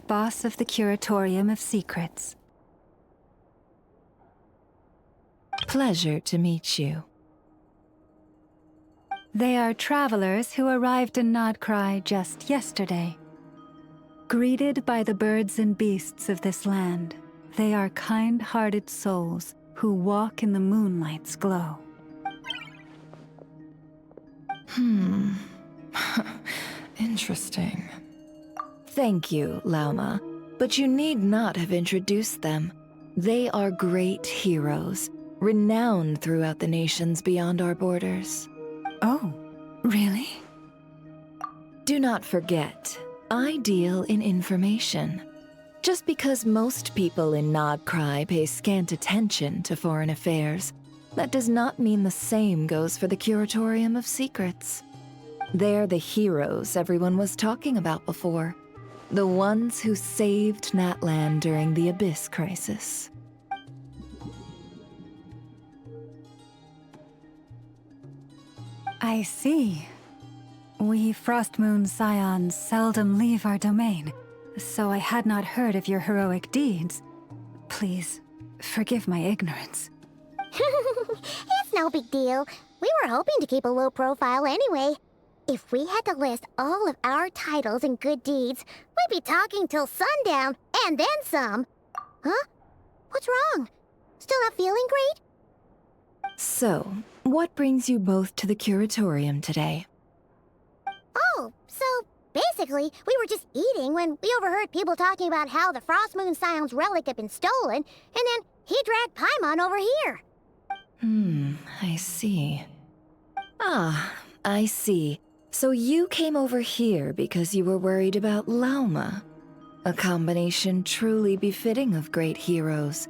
boss of the Curatorium of Secrets. Pleasure to meet you. They are travelers who arrived in Nodcry just yesterday. Greeted by the birds and beasts of this land, they are kind-hearted souls who walk in the moonlight's glow. Interesting. Thank you, Lauma, but you need not have introduced them. They are great heroes, renowned throughout the nations beyond our borders. Oh, really? Do not forget, I deal in information. Just because most people in Nodcry pay scant attention to foreign affairs, that does not mean the same goes for the Curatorium of Secrets. They're the heroes everyone was talking about before. The ones who saved Natlan during the Abyss Crisis. I see. We Frostmoon Scions seldom leave our domain, so I had not heard of your heroic deeds. Please, forgive my ignorance. It's no big deal. We were hoping to keep a low profile anyway. If we had to list all of our titles and good deeds, we'd be talking till sundown, and then some. Huh? What's wrong? Still not feeling great? So, what brings you both to the Curatorium today? Oh, so basically, we were just eating when we overheard people talking about how the Frostmoon Scion's relic had been stolen, and then he dragged Paimon over here. I see. Ah, I see. So you came over here because you were worried about Lauma. A combination truly befitting of great heroes.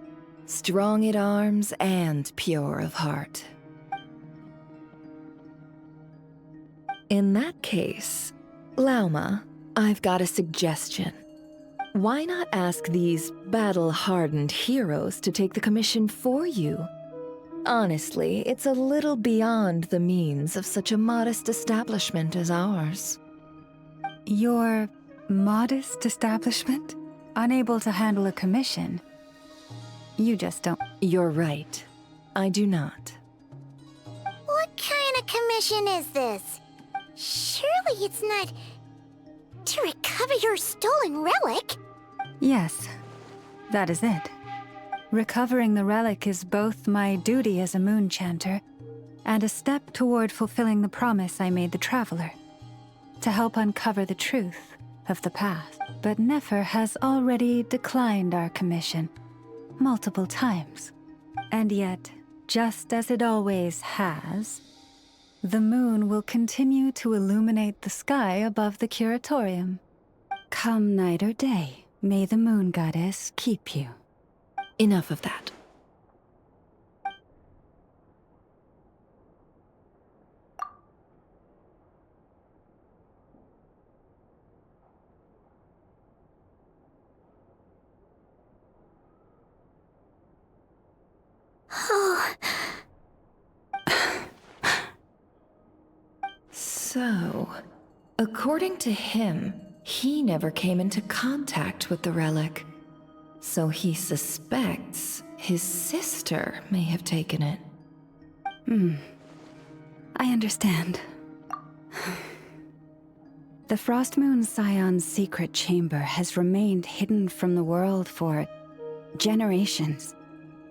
Strong at arms and pure of heart. In that case, Lauma, I've got a suggestion. Why not ask these battle-hardened heroes to take the commission for you? Honestly, it's a little beyond the means of such a modest establishment as ours. Your modest establishment? Unable to handle a commission? You just don't. You're right. I do not. What kind of commission is this? Surely it's not to recover your stolen relic? Yes, that is it. Recovering the relic is both my duty as a moon chanter and a step toward fulfilling the promise I made the traveler, to help uncover the truth of the past. But Nefer has already declined our commission multiple times. And yet, just as it always has, the moon will continue to illuminate the sky above the Curatorium. Come night or day, may the moon goddess keep you. Enough of that. So, according to him, he never came into contact with the relic. So he suspects his sister may have taken it. I understand. The Frostmoon Scion's secret chamber has remained hidden from the world for generations.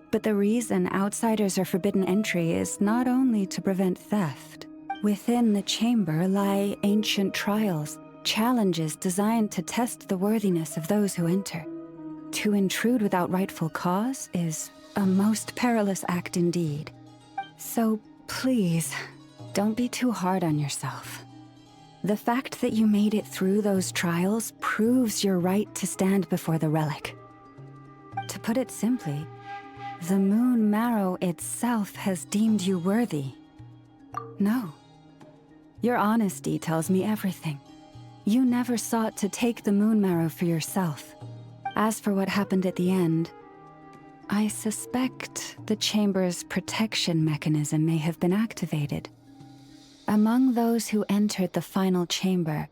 But the reason outsiders are forbidden entry is not only to prevent theft. Within the chamber lie ancient trials, challenges designed to test the worthiness of those who enter. To intrude without rightful cause is a most perilous act indeed. So please, don't be too hard on yourself. The fact that you made it through those trials proves your right to stand before the relic. To put it simply, the moon marrow itself has deemed you worthy. No. Your honesty tells me everything. You never sought to take the moon marrow for yourself. As for what happened at the end, I suspect the chamber's protection mechanism may have been activated. Among those who entered the final chamber,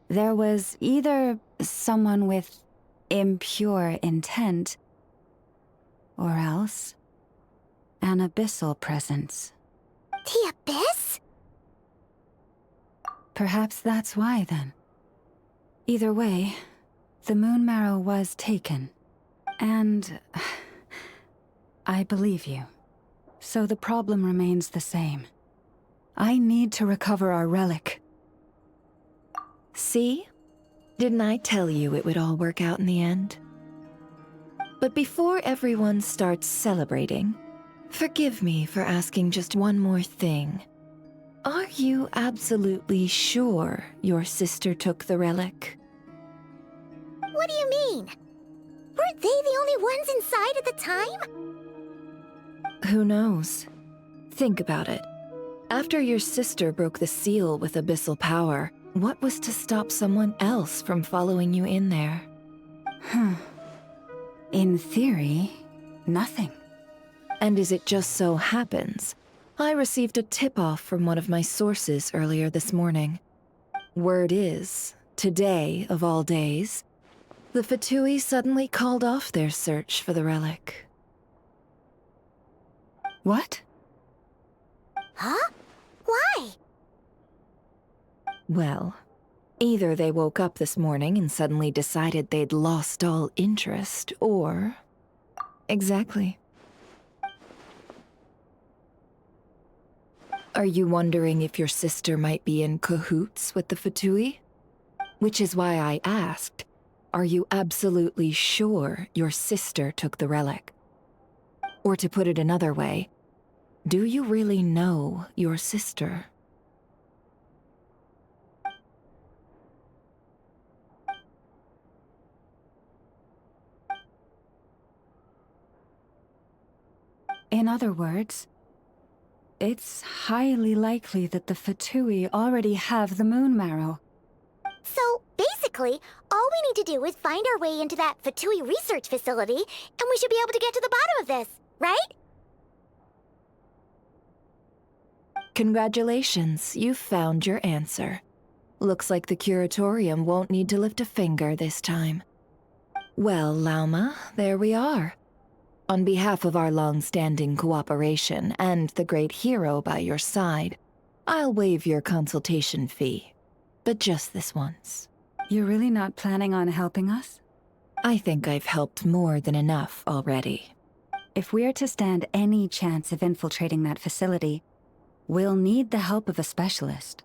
there was either someone with impure intent, or else an abyssal presence. The Abyss? Perhaps that's why, then. Either way, the moon marrow was taken. And I believe you. So the problem remains the same. I need to recover our relic. See? Didn't I tell you it would all work out in the end? But before everyone starts celebrating, forgive me for asking just one more thing. Are you absolutely sure your sister took the relic? What do you mean? Weren't they the only ones inside at the time? Who knows? Think about it. After your sister broke the seal with abyssal power, what was to stop someone else from following you in there? In theory, nothing. And as it just so happens, I received a tip-off from one of my sources earlier this morning. Word is, today of all days, the Fatui suddenly called off their search for the relic. What? Huh? Why? Well, either they woke up this morning and suddenly decided they'd lost all interest, or... Exactly. Are you wondering if your sister might be in cahoots with the Fatui? Which is why I asked, are you absolutely sure your sister took the relic? Or to put it another way, do you really know your sister? In other words, it's highly likely that the Fatui already have the moon marrow. So, basically, all we need to do is find our way into that Fatui research facility, and we should be able to get to the bottom of this, right? Congratulations, you've found your answer. Looks like the curatorium won't need to lift a finger this time. Well, Lauma, there we are. On behalf of our long-standing cooperation and the great hero by your side, I'll waive your consultation fee. But just this once. You're really not planning on helping us? I think I've helped more than enough already. If we're to stand any chance of infiltrating that facility, we'll need the help of a specialist.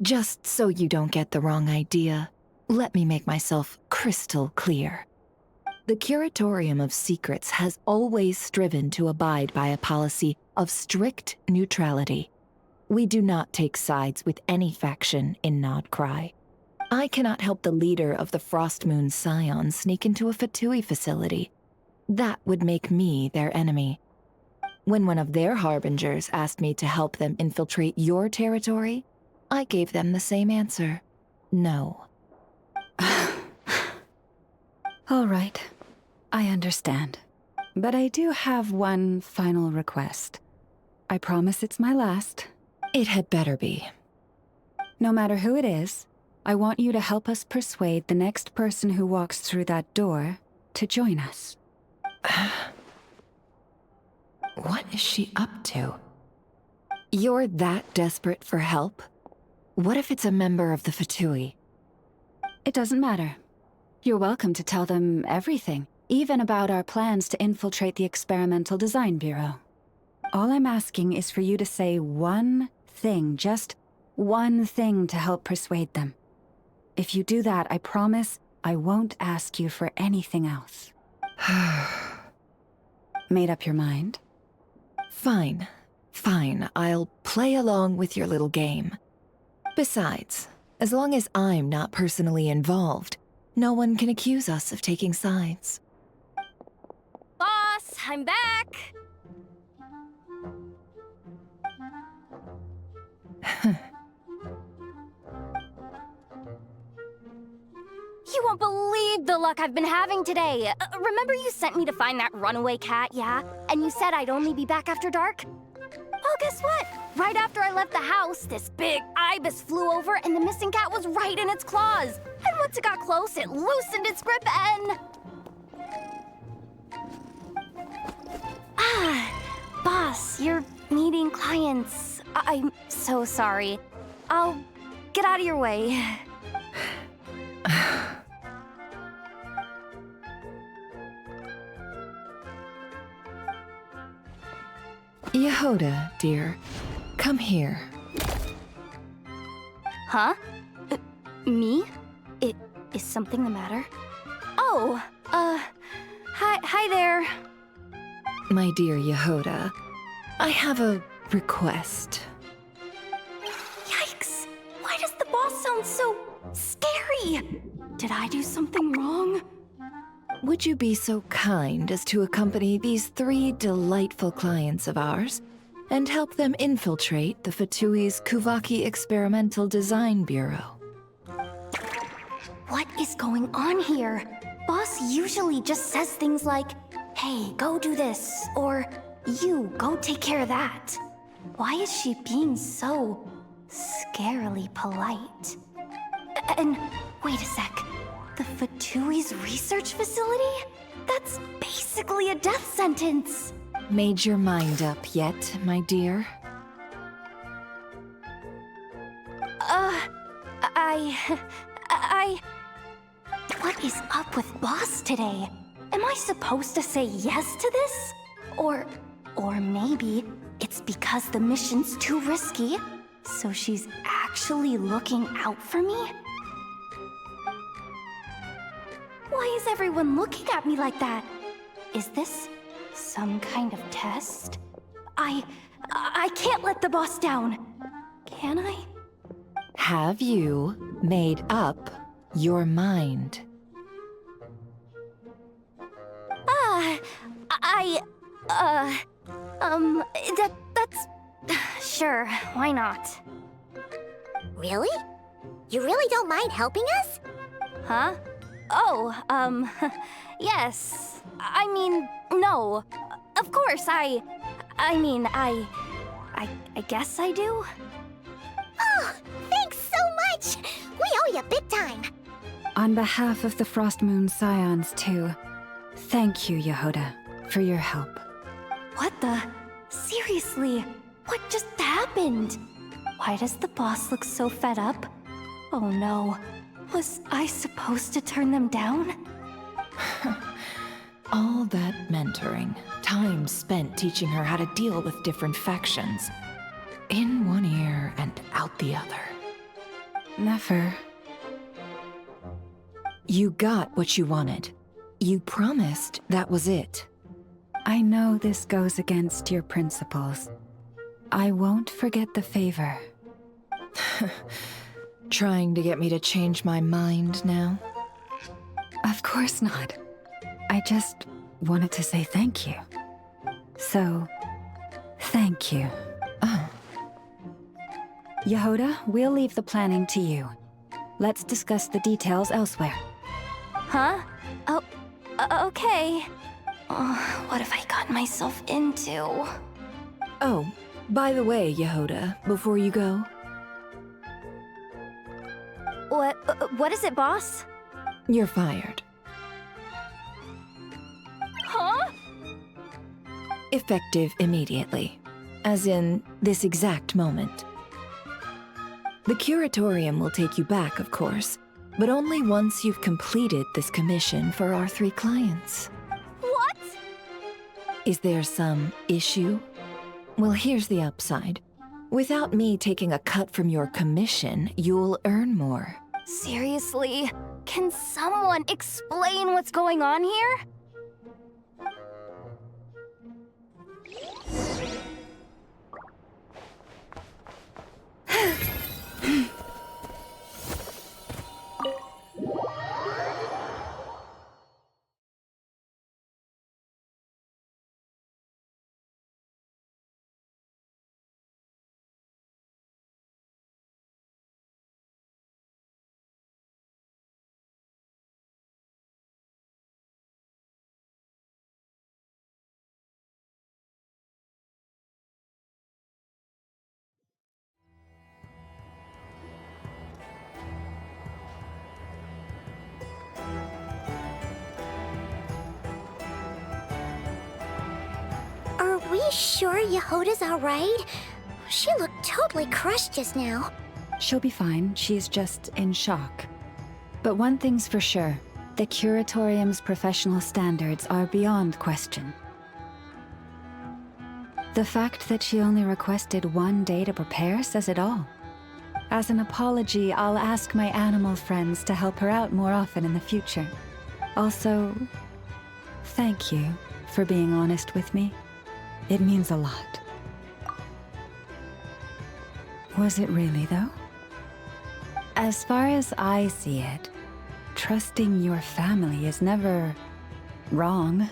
Just so you don't get the wrong idea, let me make myself crystal clear. The Curatorium of Secrets has always striven to abide by a policy of strict neutrality. We do not take sides with any faction in Nodcry. I cannot help the leader of the Frostmoon Scions sneak into a Fatui facility. That would make me their enemy. When one of their harbingers asked me to help them infiltrate your territory, I gave them the same answer. No. All right, I understand. But I do have one final request. I promise it's my last. It had better be. No matter who it is, I want you to help us persuade the next person who walks through that door to join us. What is she up to? You're that desperate for help? What if it's a member of the Fatui? It doesn't matter. You're welcome to tell them everything, even about our plans to infiltrate the Experimental Design Bureau. All I'm asking is for you to say one thing, just one thing to help persuade them. If you do that, I promise I won't ask you for anything else. Made up your mind? Fine. Fine, I'll play along with your little game. Besides, as long as I'm not personally involved, no one can accuse us of taking sides. Boss! I'm back! You won't believe the luck I've been having today. Remember you sent me to find that runaway cat, yeah? And you said I'd only be back after dark? Well, guess what? Right after I left the house, this big ibis flew over and the missing cat was right in its claws. And once it got close, it loosened its grip and... Boss, you're meeting clients. I'm so sorry. I'll get out of your way. Yehoda, dear, come here. Huh? Me? Is something the matter? Oh, hi there. My dear Yehoda, I have a request. Yikes! Why does the boss sound so scary? Did I do something wrong? Would you be so kind as to accompany these 3 delightful clients of ours and help them infiltrate the Fatui's Kuvaki Experimental Design Bureau? What is going on here? Boss usually just says things like, hey, go do this, or you, go take care of that. Why is she being so scarily polite? And wait a sec. The Fatui's research facility? That's basically a death sentence. Made your mind up yet, my dear? What is up with Boss today? Am I supposed to say yes to this? Or maybe it's because the mission's too risky, so she's actually looking out for me? Why is everyone looking at me like that? Is this some kind of test? I can't let the boss down. Can I? Have you made up your mind? That's... Sure, why not? Really? You really don't mind helping us? Huh? Oh, yes. I mean, no. Of course, I guess I do. Oh, thanks so much! We owe you big time! On behalf of the Frost Moon Scions, too, thank you, Yehoda, for your help. What the? Seriously, what just happened? Why does the boss look so fed up? Oh no, was I supposed to turn them down? All that mentoring, time spent teaching her how to deal with different factions. In one ear and out the other. Never. You got what you wanted. You promised that was it. I know this goes against your principles. I won't forget the favor. Trying to get me to change my mind now? Of course not. I just wanted to say thank you. So, thank you. Oh. Yehoda, we'll leave the planning to you. Let's discuss the details elsewhere. Huh? Oh, okay. What have I gotten myself into? Oh, by the way, Yehoda, before you go... What is it, boss? You're fired. Huh? Effective immediately. As in, this exact moment. The curatorium will take you back, of course, but only once you've completed this commission for our 3 clients. What? Is there some issue? Well, here's the upside. Without me taking a cut from your commission, you'll earn more. Seriously? Can someone explain what's going on here? we sure Yehoda's alright? She looked totally crushed just now. She'll be fine. She's just in shock. But one thing's for sure. The Curatorium's professional standards are beyond question. The fact that she only requested 1 day to prepare says it all. As an apology, I'll ask my animal friends to help her out more often in the future. Also, thank you for being honest with me. It means a lot. Was it really, though? As far as I see it, trusting your family is never wrong.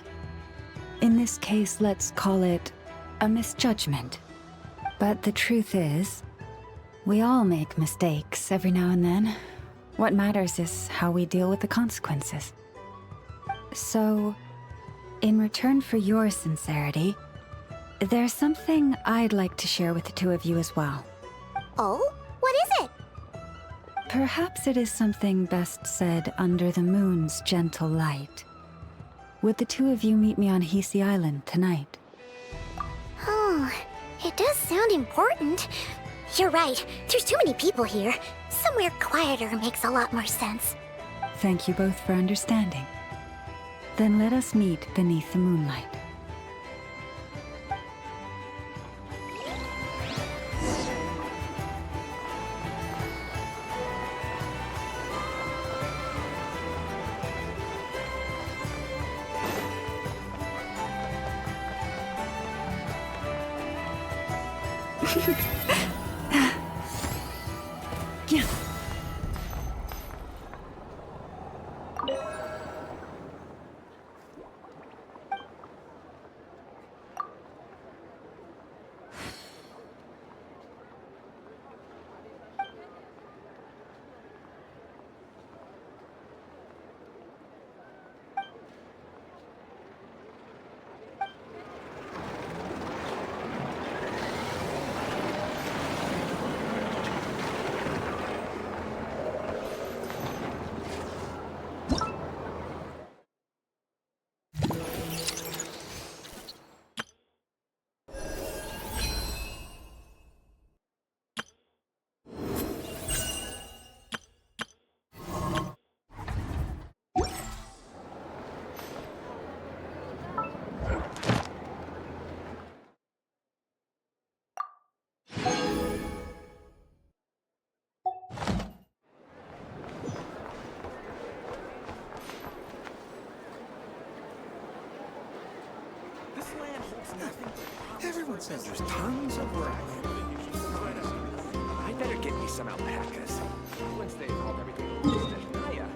In this case, let's call it a misjudgment. But the truth is, we all make mistakes every now and then. What matters is how we deal with the consequences. So, in return for your sincerity, there's something I'd like to share with the two of you as well. Oh? What is it? Perhaps it is something best said under the moon's gentle light. Would the two of you meet me on Hisi Island tonight? Oh, it does sound important. You're right, there's too many people here. Somewhere quieter makes a lot more sense. Thank you both for understanding. Then let us meet beneath the moonlight. Yeah. This land holds nothing but Everyone says there's tons of room. I better get me some alpacas. Once they've hauled everything over to Naya.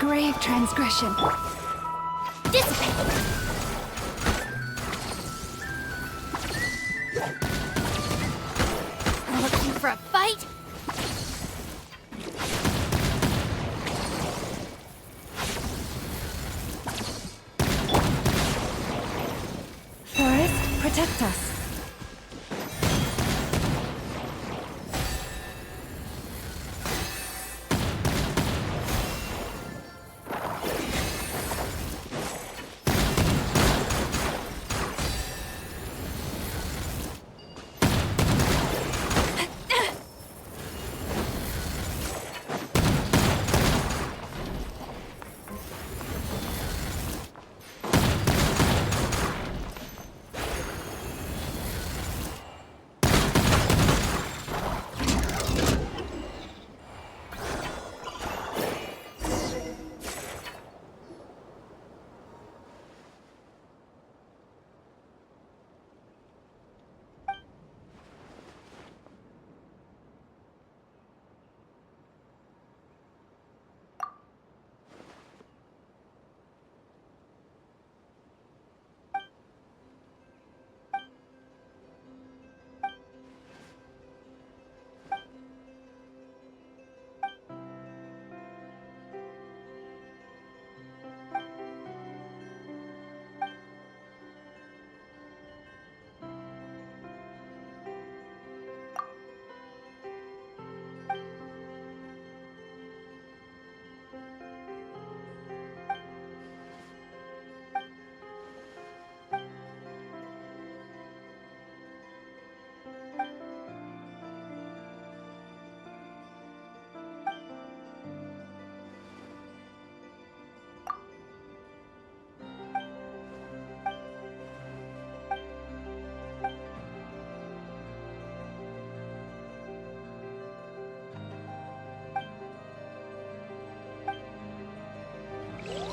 grave transgression. Dissipate! Looking for a fight? Forest, protect us.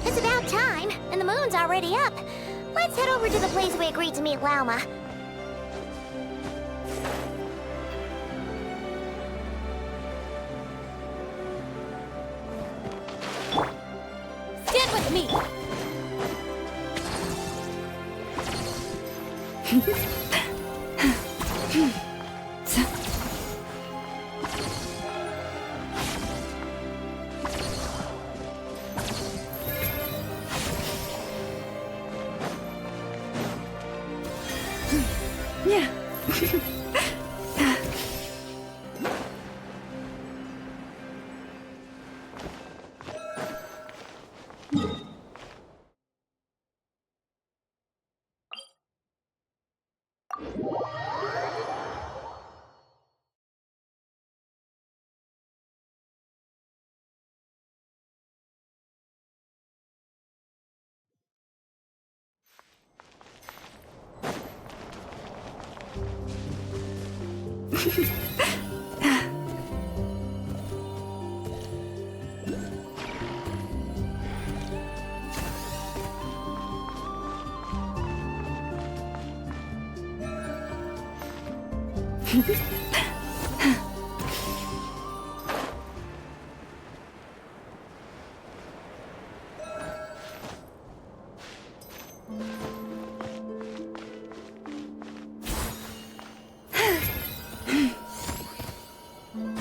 It's about time, and the moon's already up. Let's head over to the place we agreed to meet Lauma. Stand with me! Yeah.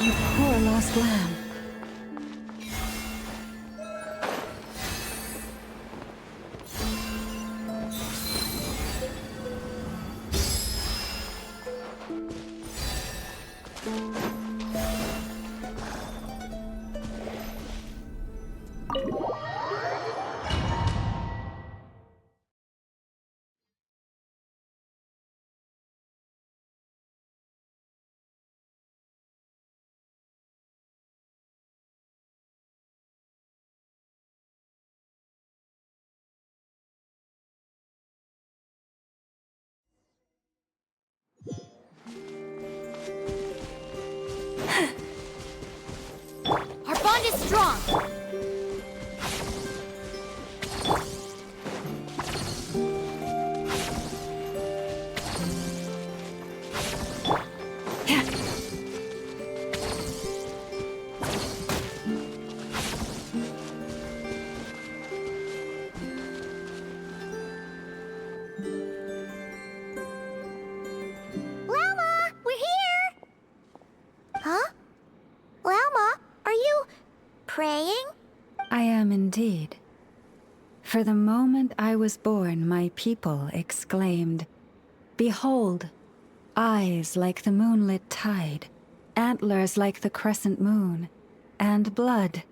You poor lost lamb. Our bond is strong! indeed. For the moment I was born, my people exclaimed, "Behold, eyes like the moonlit tide, antlers like the crescent moon, and blood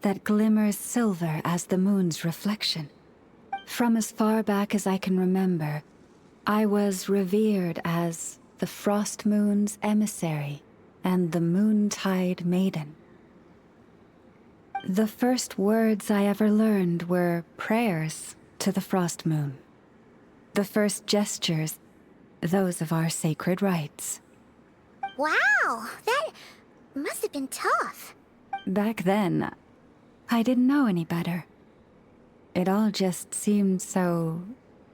that glimmers silver as the moon's reflection." From as far back as I can remember, I was revered as the Frost Moon's emissary and the Moontide Maiden. The first words I ever learned were prayers to the Frost Moon. The first gestures, those of our sacred rites. Wow, that must have been tough. Back then, I didn't know any better. It all just seemed so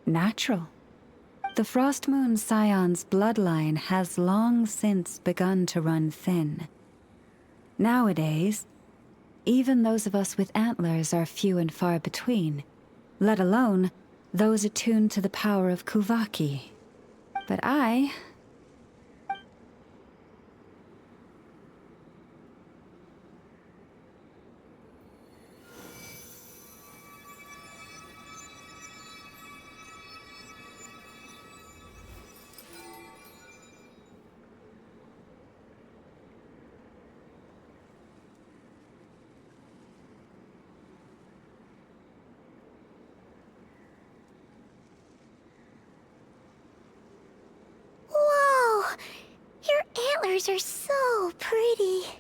natural. The Frost Moon Scion's bloodline has long since begun to run thin. Nowadays, even those of us with antlers are few and far between, let alone those attuned to the power of Kuvaki. But I... Whoa! Your antlers are so pretty.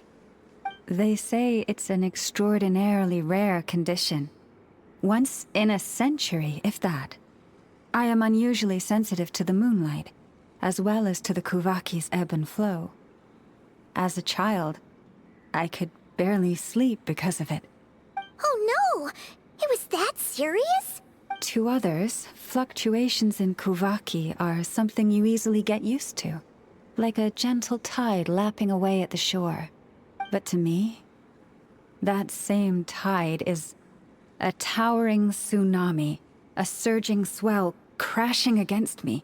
They say it's an extraordinarily rare condition. Once in a century, if that. I am unusually sensitive to the moonlight, as well as to the Kuvaki's ebb and flow. As a child, I could barely sleep because of it. Oh no! It was that serious? To others, fluctuations in Kuvaki are something you easily get used to, like a gentle tide lapping away at the shore. But to me, that same tide is a towering tsunami, a surging swell crashing against me.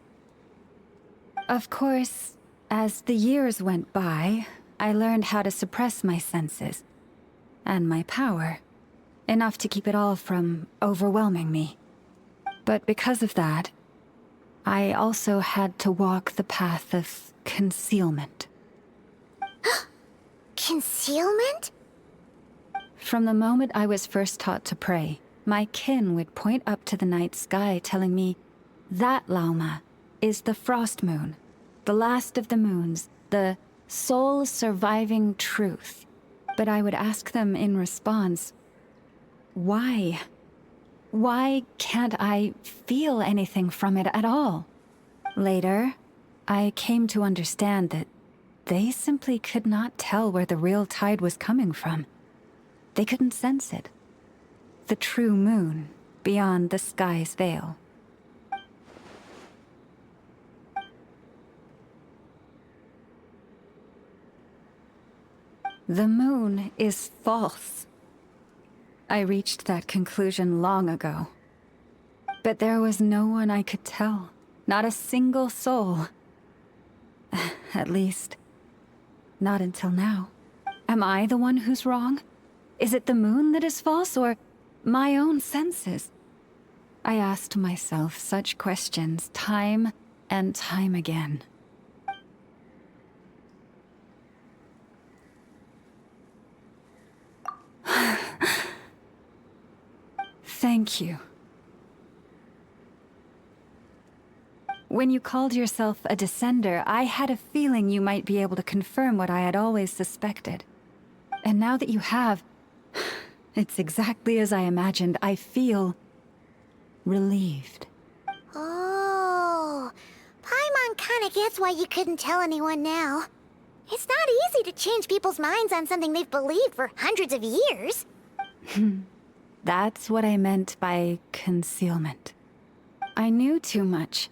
Of course, as the years went by, I learned how to suppress my senses and my power, enough to keep it all from overwhelming me. But because of that, I also had to walk the path of concealment. Concealment? From the moment I was first taught to pray, my kin would point up to the night sky telling me, "That, Lauma, is the Frost Moon, the last of the moons, the sole surviving truth." But I would ask them in response, why? Why can't I feel anything from it at all? Later, I came to understand that they simply could not tell where the real tide was coming from. They couldn't sense it. The true moon, beyond the sky's veil. The moon is false. I reached that conclusion long ago. But there was no one I could tell. Not a single soul. At least, not until now. Am I the one who's wrong? Is it the moon that is false, or my own senses? I asked myself such questions time and time again. Thank you. When you called yourself a descender, I had a feeling you might be able to confirm what I had always suspected. And now that you have, it's exactly as I imagined. I feel relieved. Oh, Paimon kinda gets why you couldn't tell anyone now. It's not easy to change people's minds on something they've believed for hundreds of years. That's what I meant by concealment. I knew too much,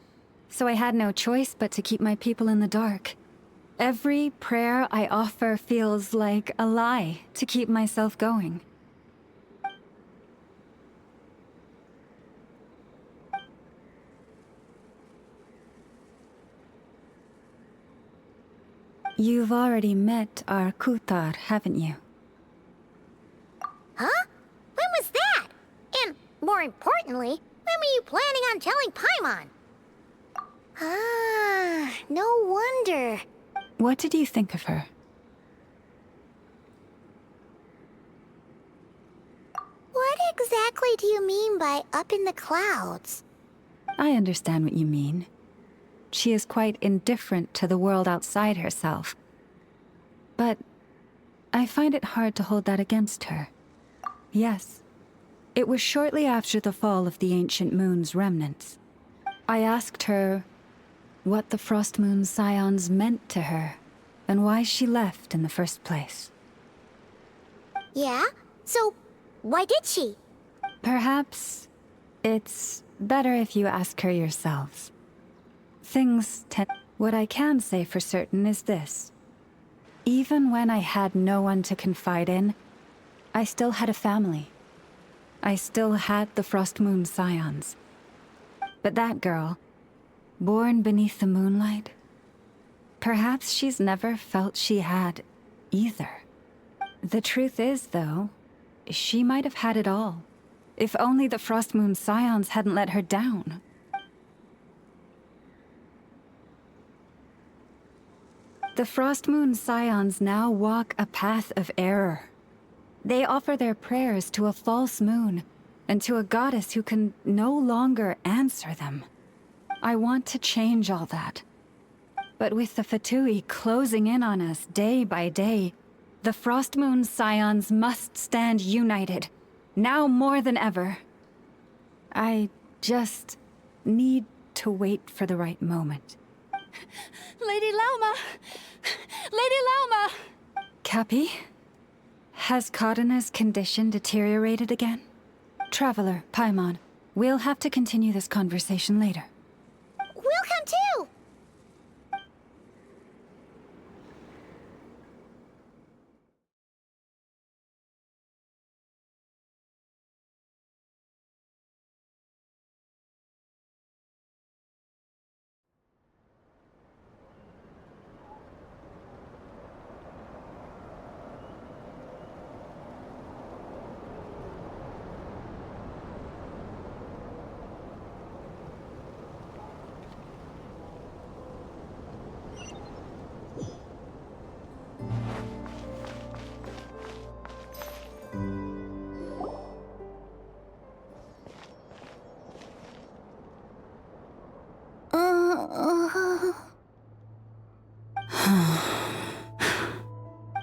so I had no choice but to keep my people in the dark. Every prayer I offer feels like a lie to keep myself going. You've already met our Kutar, haven't you? Huh? When was that? more importantly, when were you planning on telling Paimon? Ah, no wonder. What did you think of her? What exactly do you mean by up in the clouds? I understand what you mean. She is quite indifferent to the world outside herself. But I find it hard to hold that against her. Yes, it was shortly after the fall of the ancient moon's remnants. I asked her what the Frost Moon Scions meant to her, and why she left in the first place. Yeah? So, why did she? Perhaps it's better if you ask her yourselves. Things tend... What I can say for certain is this. Even when I had no one to confide in, I still had a family. I still had the Frost Moon Scions. But that girl, born beneath the moonlight, perhaps she's never felt she had either. The truth is, though, she might have had it all, if only the Frost Moon Scions hadn't let her down. The Frost Moon Scions now walk a path of error. They offer their prayers to a false moon, and to a goddess who can no longer answer them. I want to change all that. But with the Fatui closing in on us day by day, the Frost Moon Scions must stand united, now more than ever. I just need to wait for the right moment. Lady Lauma! Lady Lauma! Cappy? Has Cardina's condition deteriorated again? Traveler, Paimon, we'll have to continue this conversation later. We'll come too!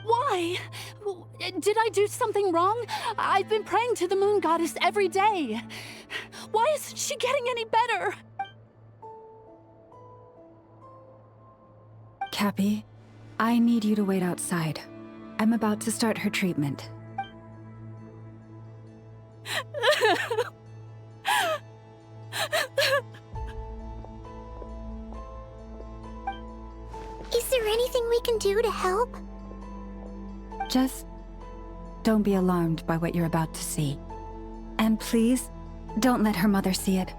Why? Did I do something wrong? I've been praying to the moon goddess every day. Why isn't she getting any better? Cappy, I need you to wait outside. I'm about to start her treatment. Is there anything we can do to help? Just don't be alarmed by what you're about to see. And please, don't let her mother see it.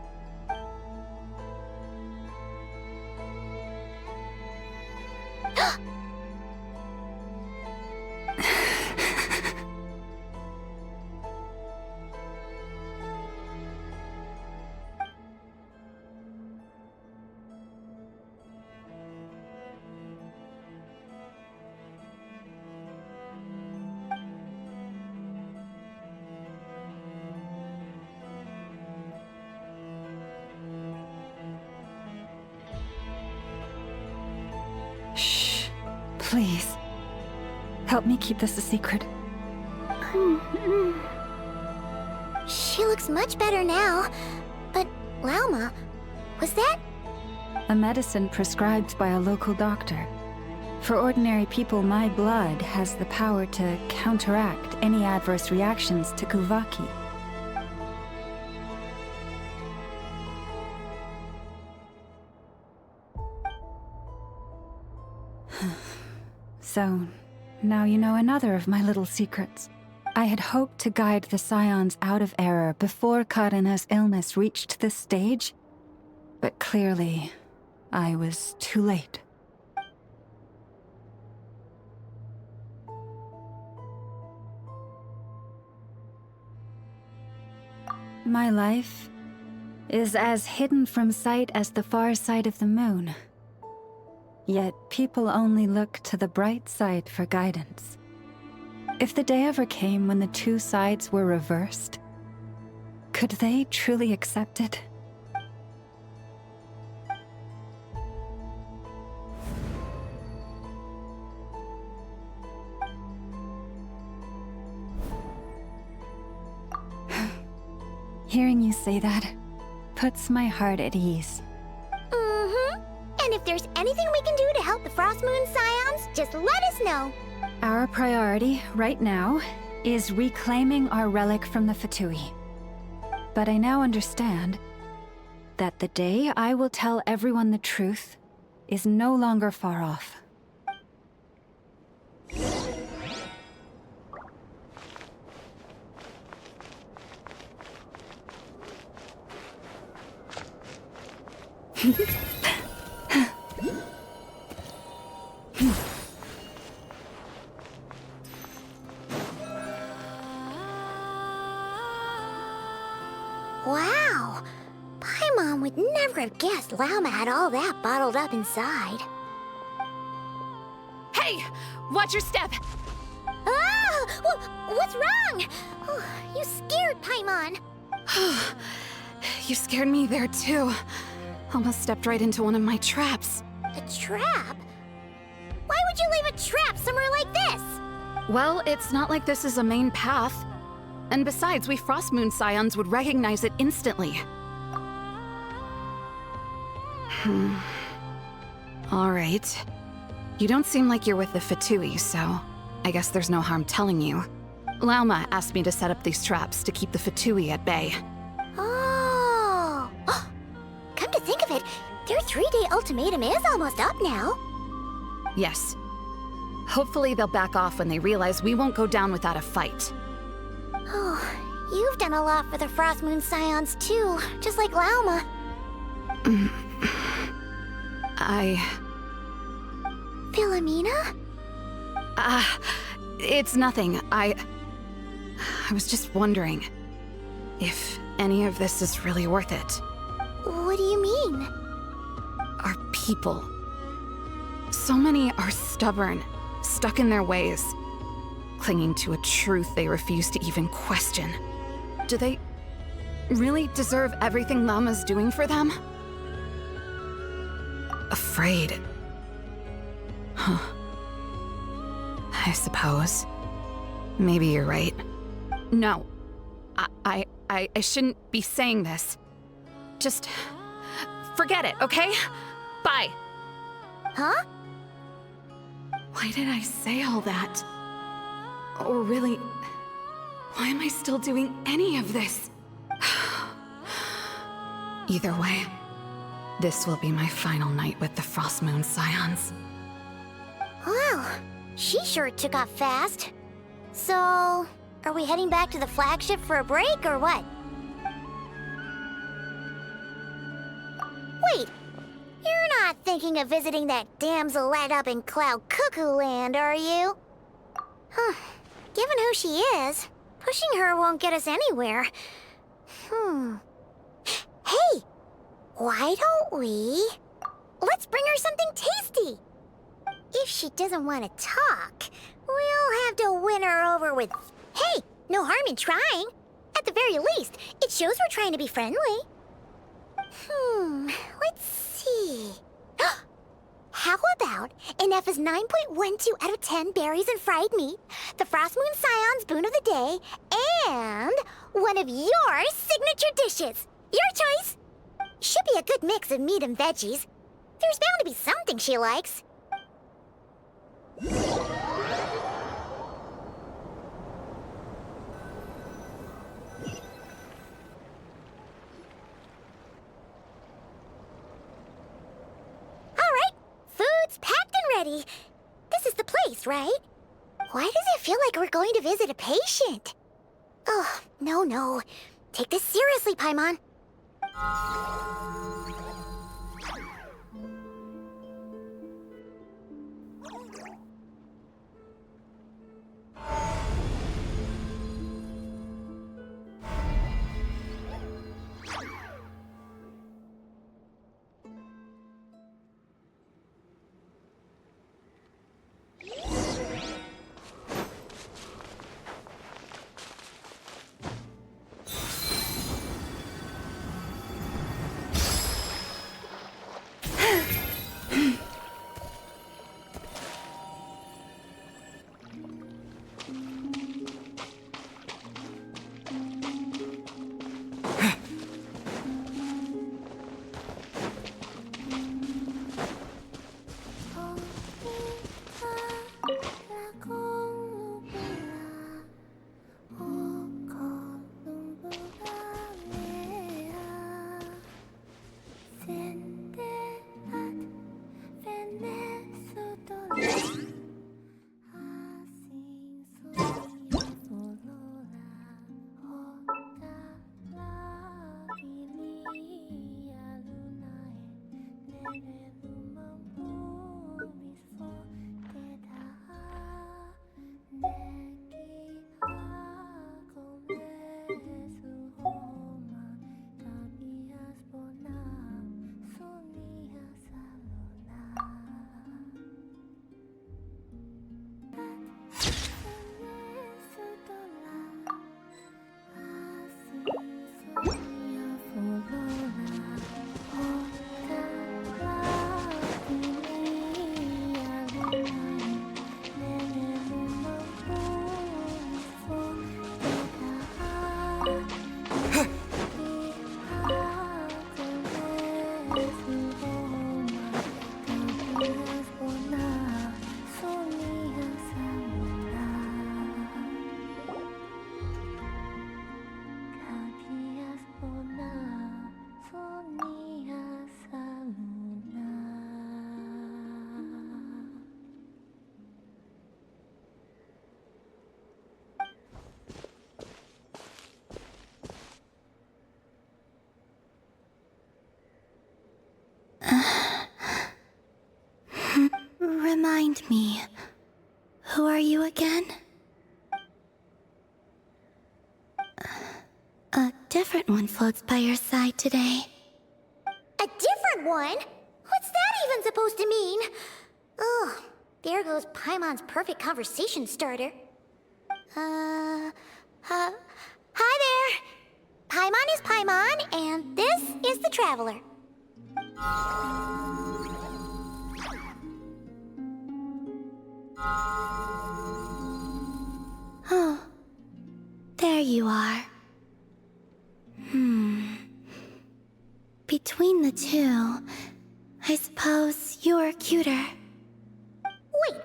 Shh. Please. Help me keep this a secret. She looks much better now. But, Lauma, was that? A medicine prescribed by a local doctor. For ordinary people, my blood has the power to counteract any adverse reactions to Kuvaki. So, now you know another of my little secrets. I had hoped to guide the Scions out of error before Karina's illness reached this stage, but clearly, I was too late. My life is as hidden from sight as the far side of the moon. Yet people only look to the bright side for guidance. If the day ever came when the two sides were reversed, could they truly accept it? Hearing you say that puts my heart at ease. Mm-hmm. And if there's anything we can do to help the Frost Moon Scions, just let us know. Our priority right now is reclaiming our relic from the Fatui. But I now understand that the day I will tell everyone the truth is no longer far off. Wow! Paimon would never have guessed Llama had all that bottled up inside. Hey! Watch your step! Ah! What's wrong? Oh, you scared Paimon. You scared me there too. Almost stepped right into one of my traps. A trap? Why would you leave a trap somewhere like this? Well, it's not like this is a main path. And besides, we Frost Moon Scions would recognize it instantly. Alright. You don't seem like you're with the Fatui, so I guess there's no harm telling you. Lauma asked me to set up these traps to keep the Fatui at bay. Oh! Come to think of it, their 3-day ultimatum is almost up now. Yes. Hopefully they'll back off when they realize we won't go down without a fight. Oh, you've done a lot for the Frost Moon Scions too, just like Lauma. Philomena? It's nothing. I was just wondering if any of this is really worth it. What do you mean? Our people. So many are stubborn, stuck in their ways, clinging to a truth they refuse to even question. Do they really deserve everything Lama's doing for them? Afraid. Huh. I suppose. Maybe you're right. No. I shouldn't be saying this. Just forget it, okay? Bye. Huh? Why did I say all that? Or really, why am I still doing any of this? Either way, this will be my final night with the Frost Moon Scions. Well, she sure took off fast. So, are we heading back to the flagship for a break or what? Wait, you're not thinking of visiting that damselette up in Cloud Cuckoo Land, are you? Huh. Given who she is, pushing her won't get us anywhere. Hey! Why don't we... Let's bring her something tasty! If she doesn't want to talk, we'll have to win her over with... Hey! No harm in trying! At the very least, it shows we're trying to be friendly. Let's see... How about an F's 9.12 out of 10 berries and fried meat, the Frost Moon Scion's boon of the day, and one of your signature dishes? Your choice! Should be a good mix of meat and veggies. There's bound to be something she likes. Food's packed and ready. This is the place, right? Why does it feel like we're going to visit a patient? Oh, no. Take this seriously, Paimon. remind me, who are you again? A different one floats by your side today. A different one? What's that even supposed to mean? Oh, there goes Paimon's perfect conversation starter. Hi there! Paimon is Paimon, and this is the Traveler. Oh, there you are. Between the two, I suppose you're cuter. Wait,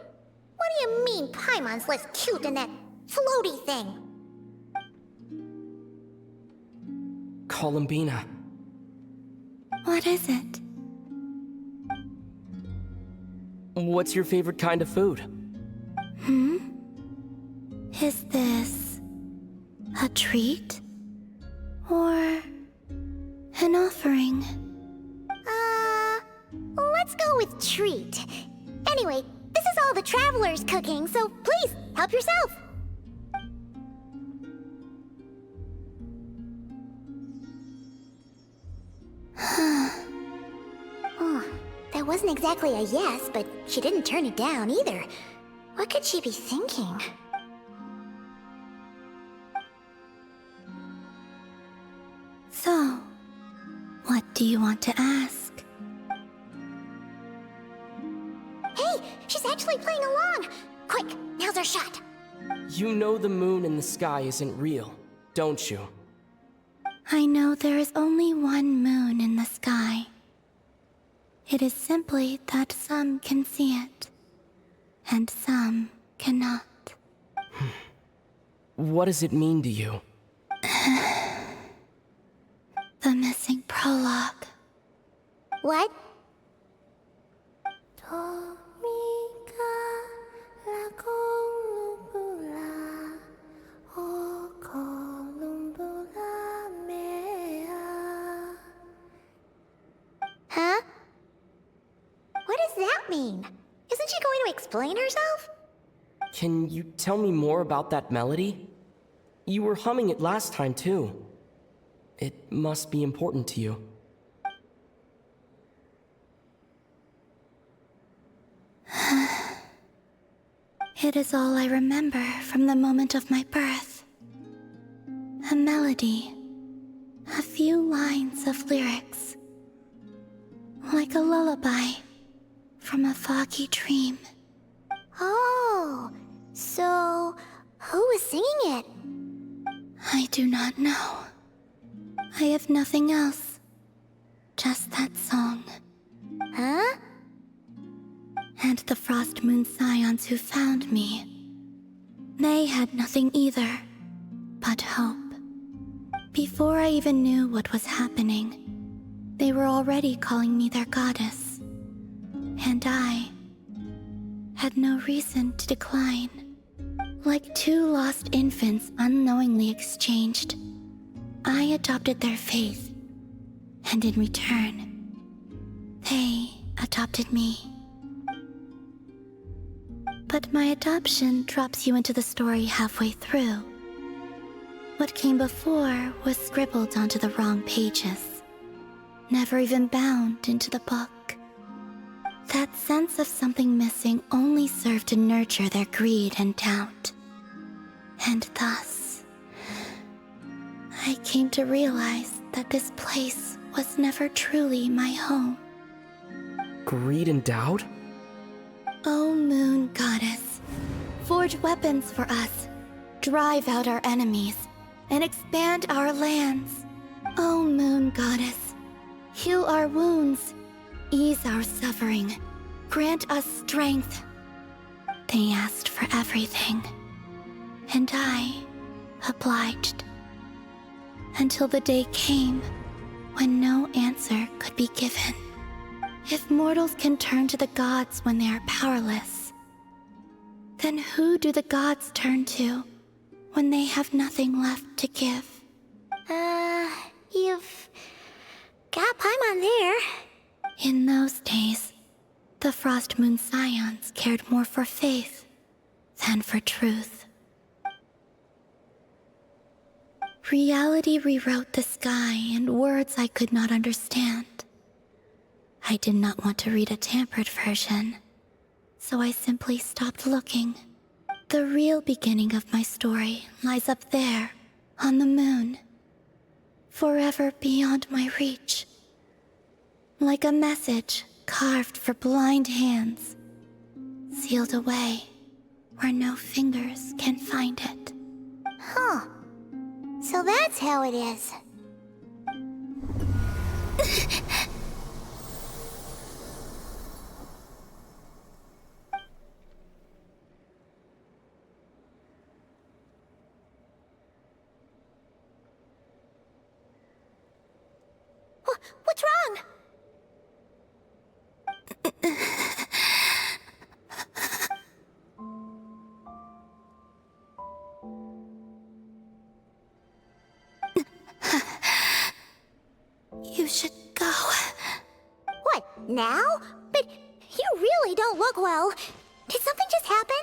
what do you mean Paimon's less cute than that floaty thing? Columbina. What is it? What's your favorite kind of food? Is this a treat? Or an offering? Let's go with treat. Anyway, this is all the Traveler's cooking, so please, help yourself. Oh, that wasn't exactly a yes, but she didn't turn it down either. What could she be thinking? So, what do you want to ask? Hey, she's actually playing along! Quick, now's our shot! You know the moon in the sky isn't real, don't you? I know there is only one moon in the sky. It is simply that some can see it, and some cannot. What does it mean to you? The missing prologue. What? Huh? What does that mean? Isn't she going to explain herself? Can you tell me more about that melody? You were humming it last time, too. It must be important to you. It is all I remember from the moment of my birth. A melody. A few lines of lyrics. Like a lullaby from a foggy dream. Oh, so who was singing it? I do not know. I have nothing else. Just that song. Huh? And the Frost Moon Scions who found me. They had nothing either, but hope. Before I even knew what was happening, they were already calling me their goddess. And I had no reason to decline. Like two lost infants unknowingly exchanged, I adopted their faith. And in return, they adopted me. But my adoption drops you into the story halfway through. What came before was scribbled onto the wrong pages, never even bound into the book. That sense of something missing only served to nurture their greed and doubt. And thus, I came to realize that this place was never truly my home. Greed and doubt? O Moon Goddess, forge weapons for us, drive out our enemies, and expand our lands. O Moon Goddess, heal our wounds, ease our suffering, grant us strength. They asked for everything, and I obliged. Until the day came when no answer could be given. If mortals can turn to the gods when they are powerless, then who do the gods turn to when they have nothing left to give? You've got Paimon there. In those days, the Frost Moon Scions cared more for faith than for truth. Reality rewrote the sky in words I could not understand. I did not want to read a tampered version, so I simply stopped looking. The real beginning of my story lies up there, on the moon, forever beyond my reach. Like a message carved for blind hands, sealed away where no fingers can find it. Huh. So that's how it is. What's wrong? You should go. What, now? But you really don't look well. Did something just happen?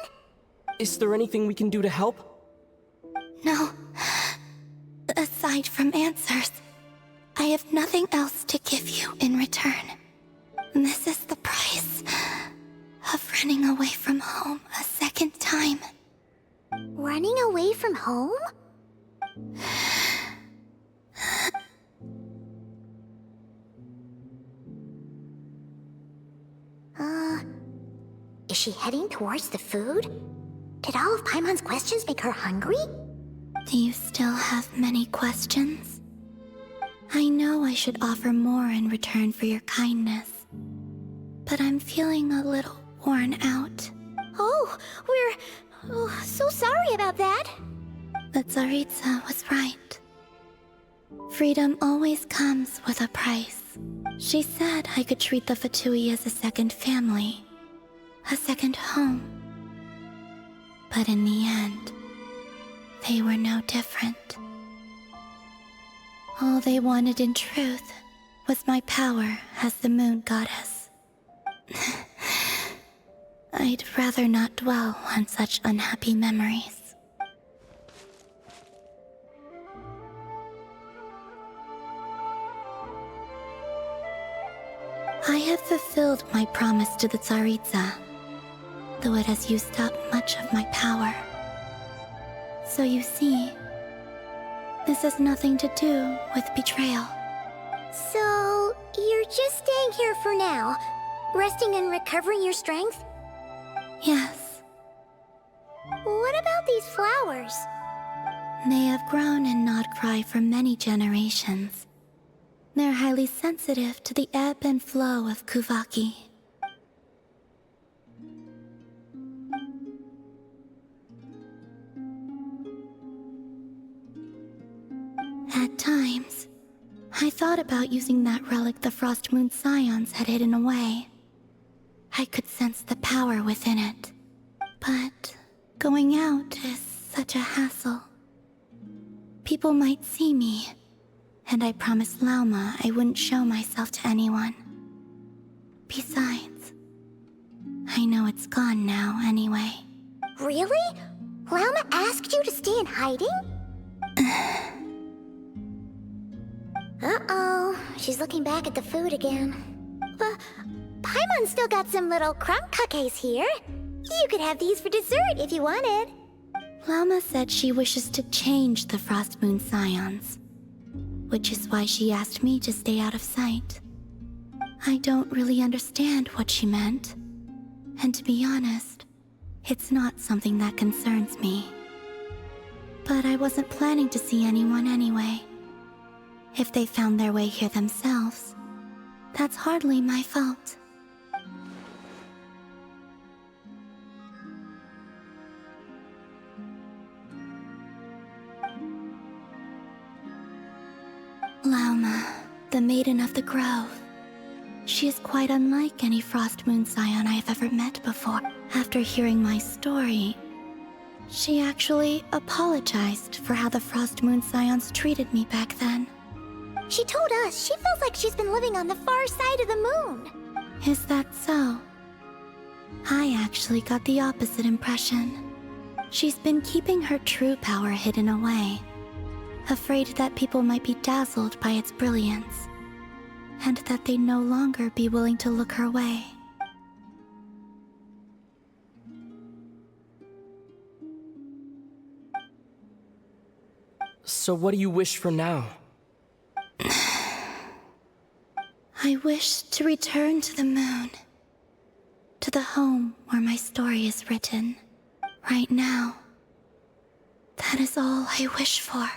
Is there anything we can do to help? No. Aside from answers, I have nothing else to give you in return. This is the price of running away from home a second time. Running away from home? Is she heading towards the food? Did all of Paimon's questions make her hungry? Do you still have many questions? I know I should offer more in return for your kindness, but I'm feeling a little worn out. Oh, we're so sorry about that. But Tsaritsa was right. Freedom always comes with a price. She said I could treat the Fatui as a second family, a second home. But in the end, they were no different. All they wanted in truth was my power as the moon goddess. I'd rather not dwell on such unhappy memories. I have fulfilled my promise to the Tsaritsa, though it has used up much of my power. So you see, this has nothing to do with betrayal. So, you're just staying here for now, resting and recovering your strength? Yes. What about these flowers? They have grown in Nodcry for many generations. They're highly sensitive to the ebb and flow of Kuvaki. At times, I thought about using that relic the Frost Moon Scions had hidden away. I could sense the power within it. But going out is such a hassle. People might see me, and I promised Lauma I wouldn't show myself to anyone. Besides, I know it's gone now anyway. Really? Lauma asked you to stay in hiding? Uh-oh, she's looking back at the food again. But Paimon still got some little crumb cookies here. You could have these for dessert if you wanted. Lauma said she wishes to change the Frost Moon Scions, which is why she asked me to stay out of sight. I don't really understand what she meant, and to be honest, it's not something that concerns me. But I wasn't planning to see anyone anyway. If they found their way here themselves, that's hardly my fault. Lauma, the Maiden of the Grove. She is quite unlike any Frost Moon Scion I have ever met before. After hearing my story, she actually apologized for how the Frost Moon Scions treated me back then. She told us she feels like she's been living on the far side of the moon. Is that so? I actually got the opposite impression. She's been keeping her true power hidden away, afraid that people might be dazzled by its brilliance, and that they'd no longer be willing to look her way. So what do you wish for now? I wish to return to the moon, to the home where my story is written. Right now, that is all I wish for.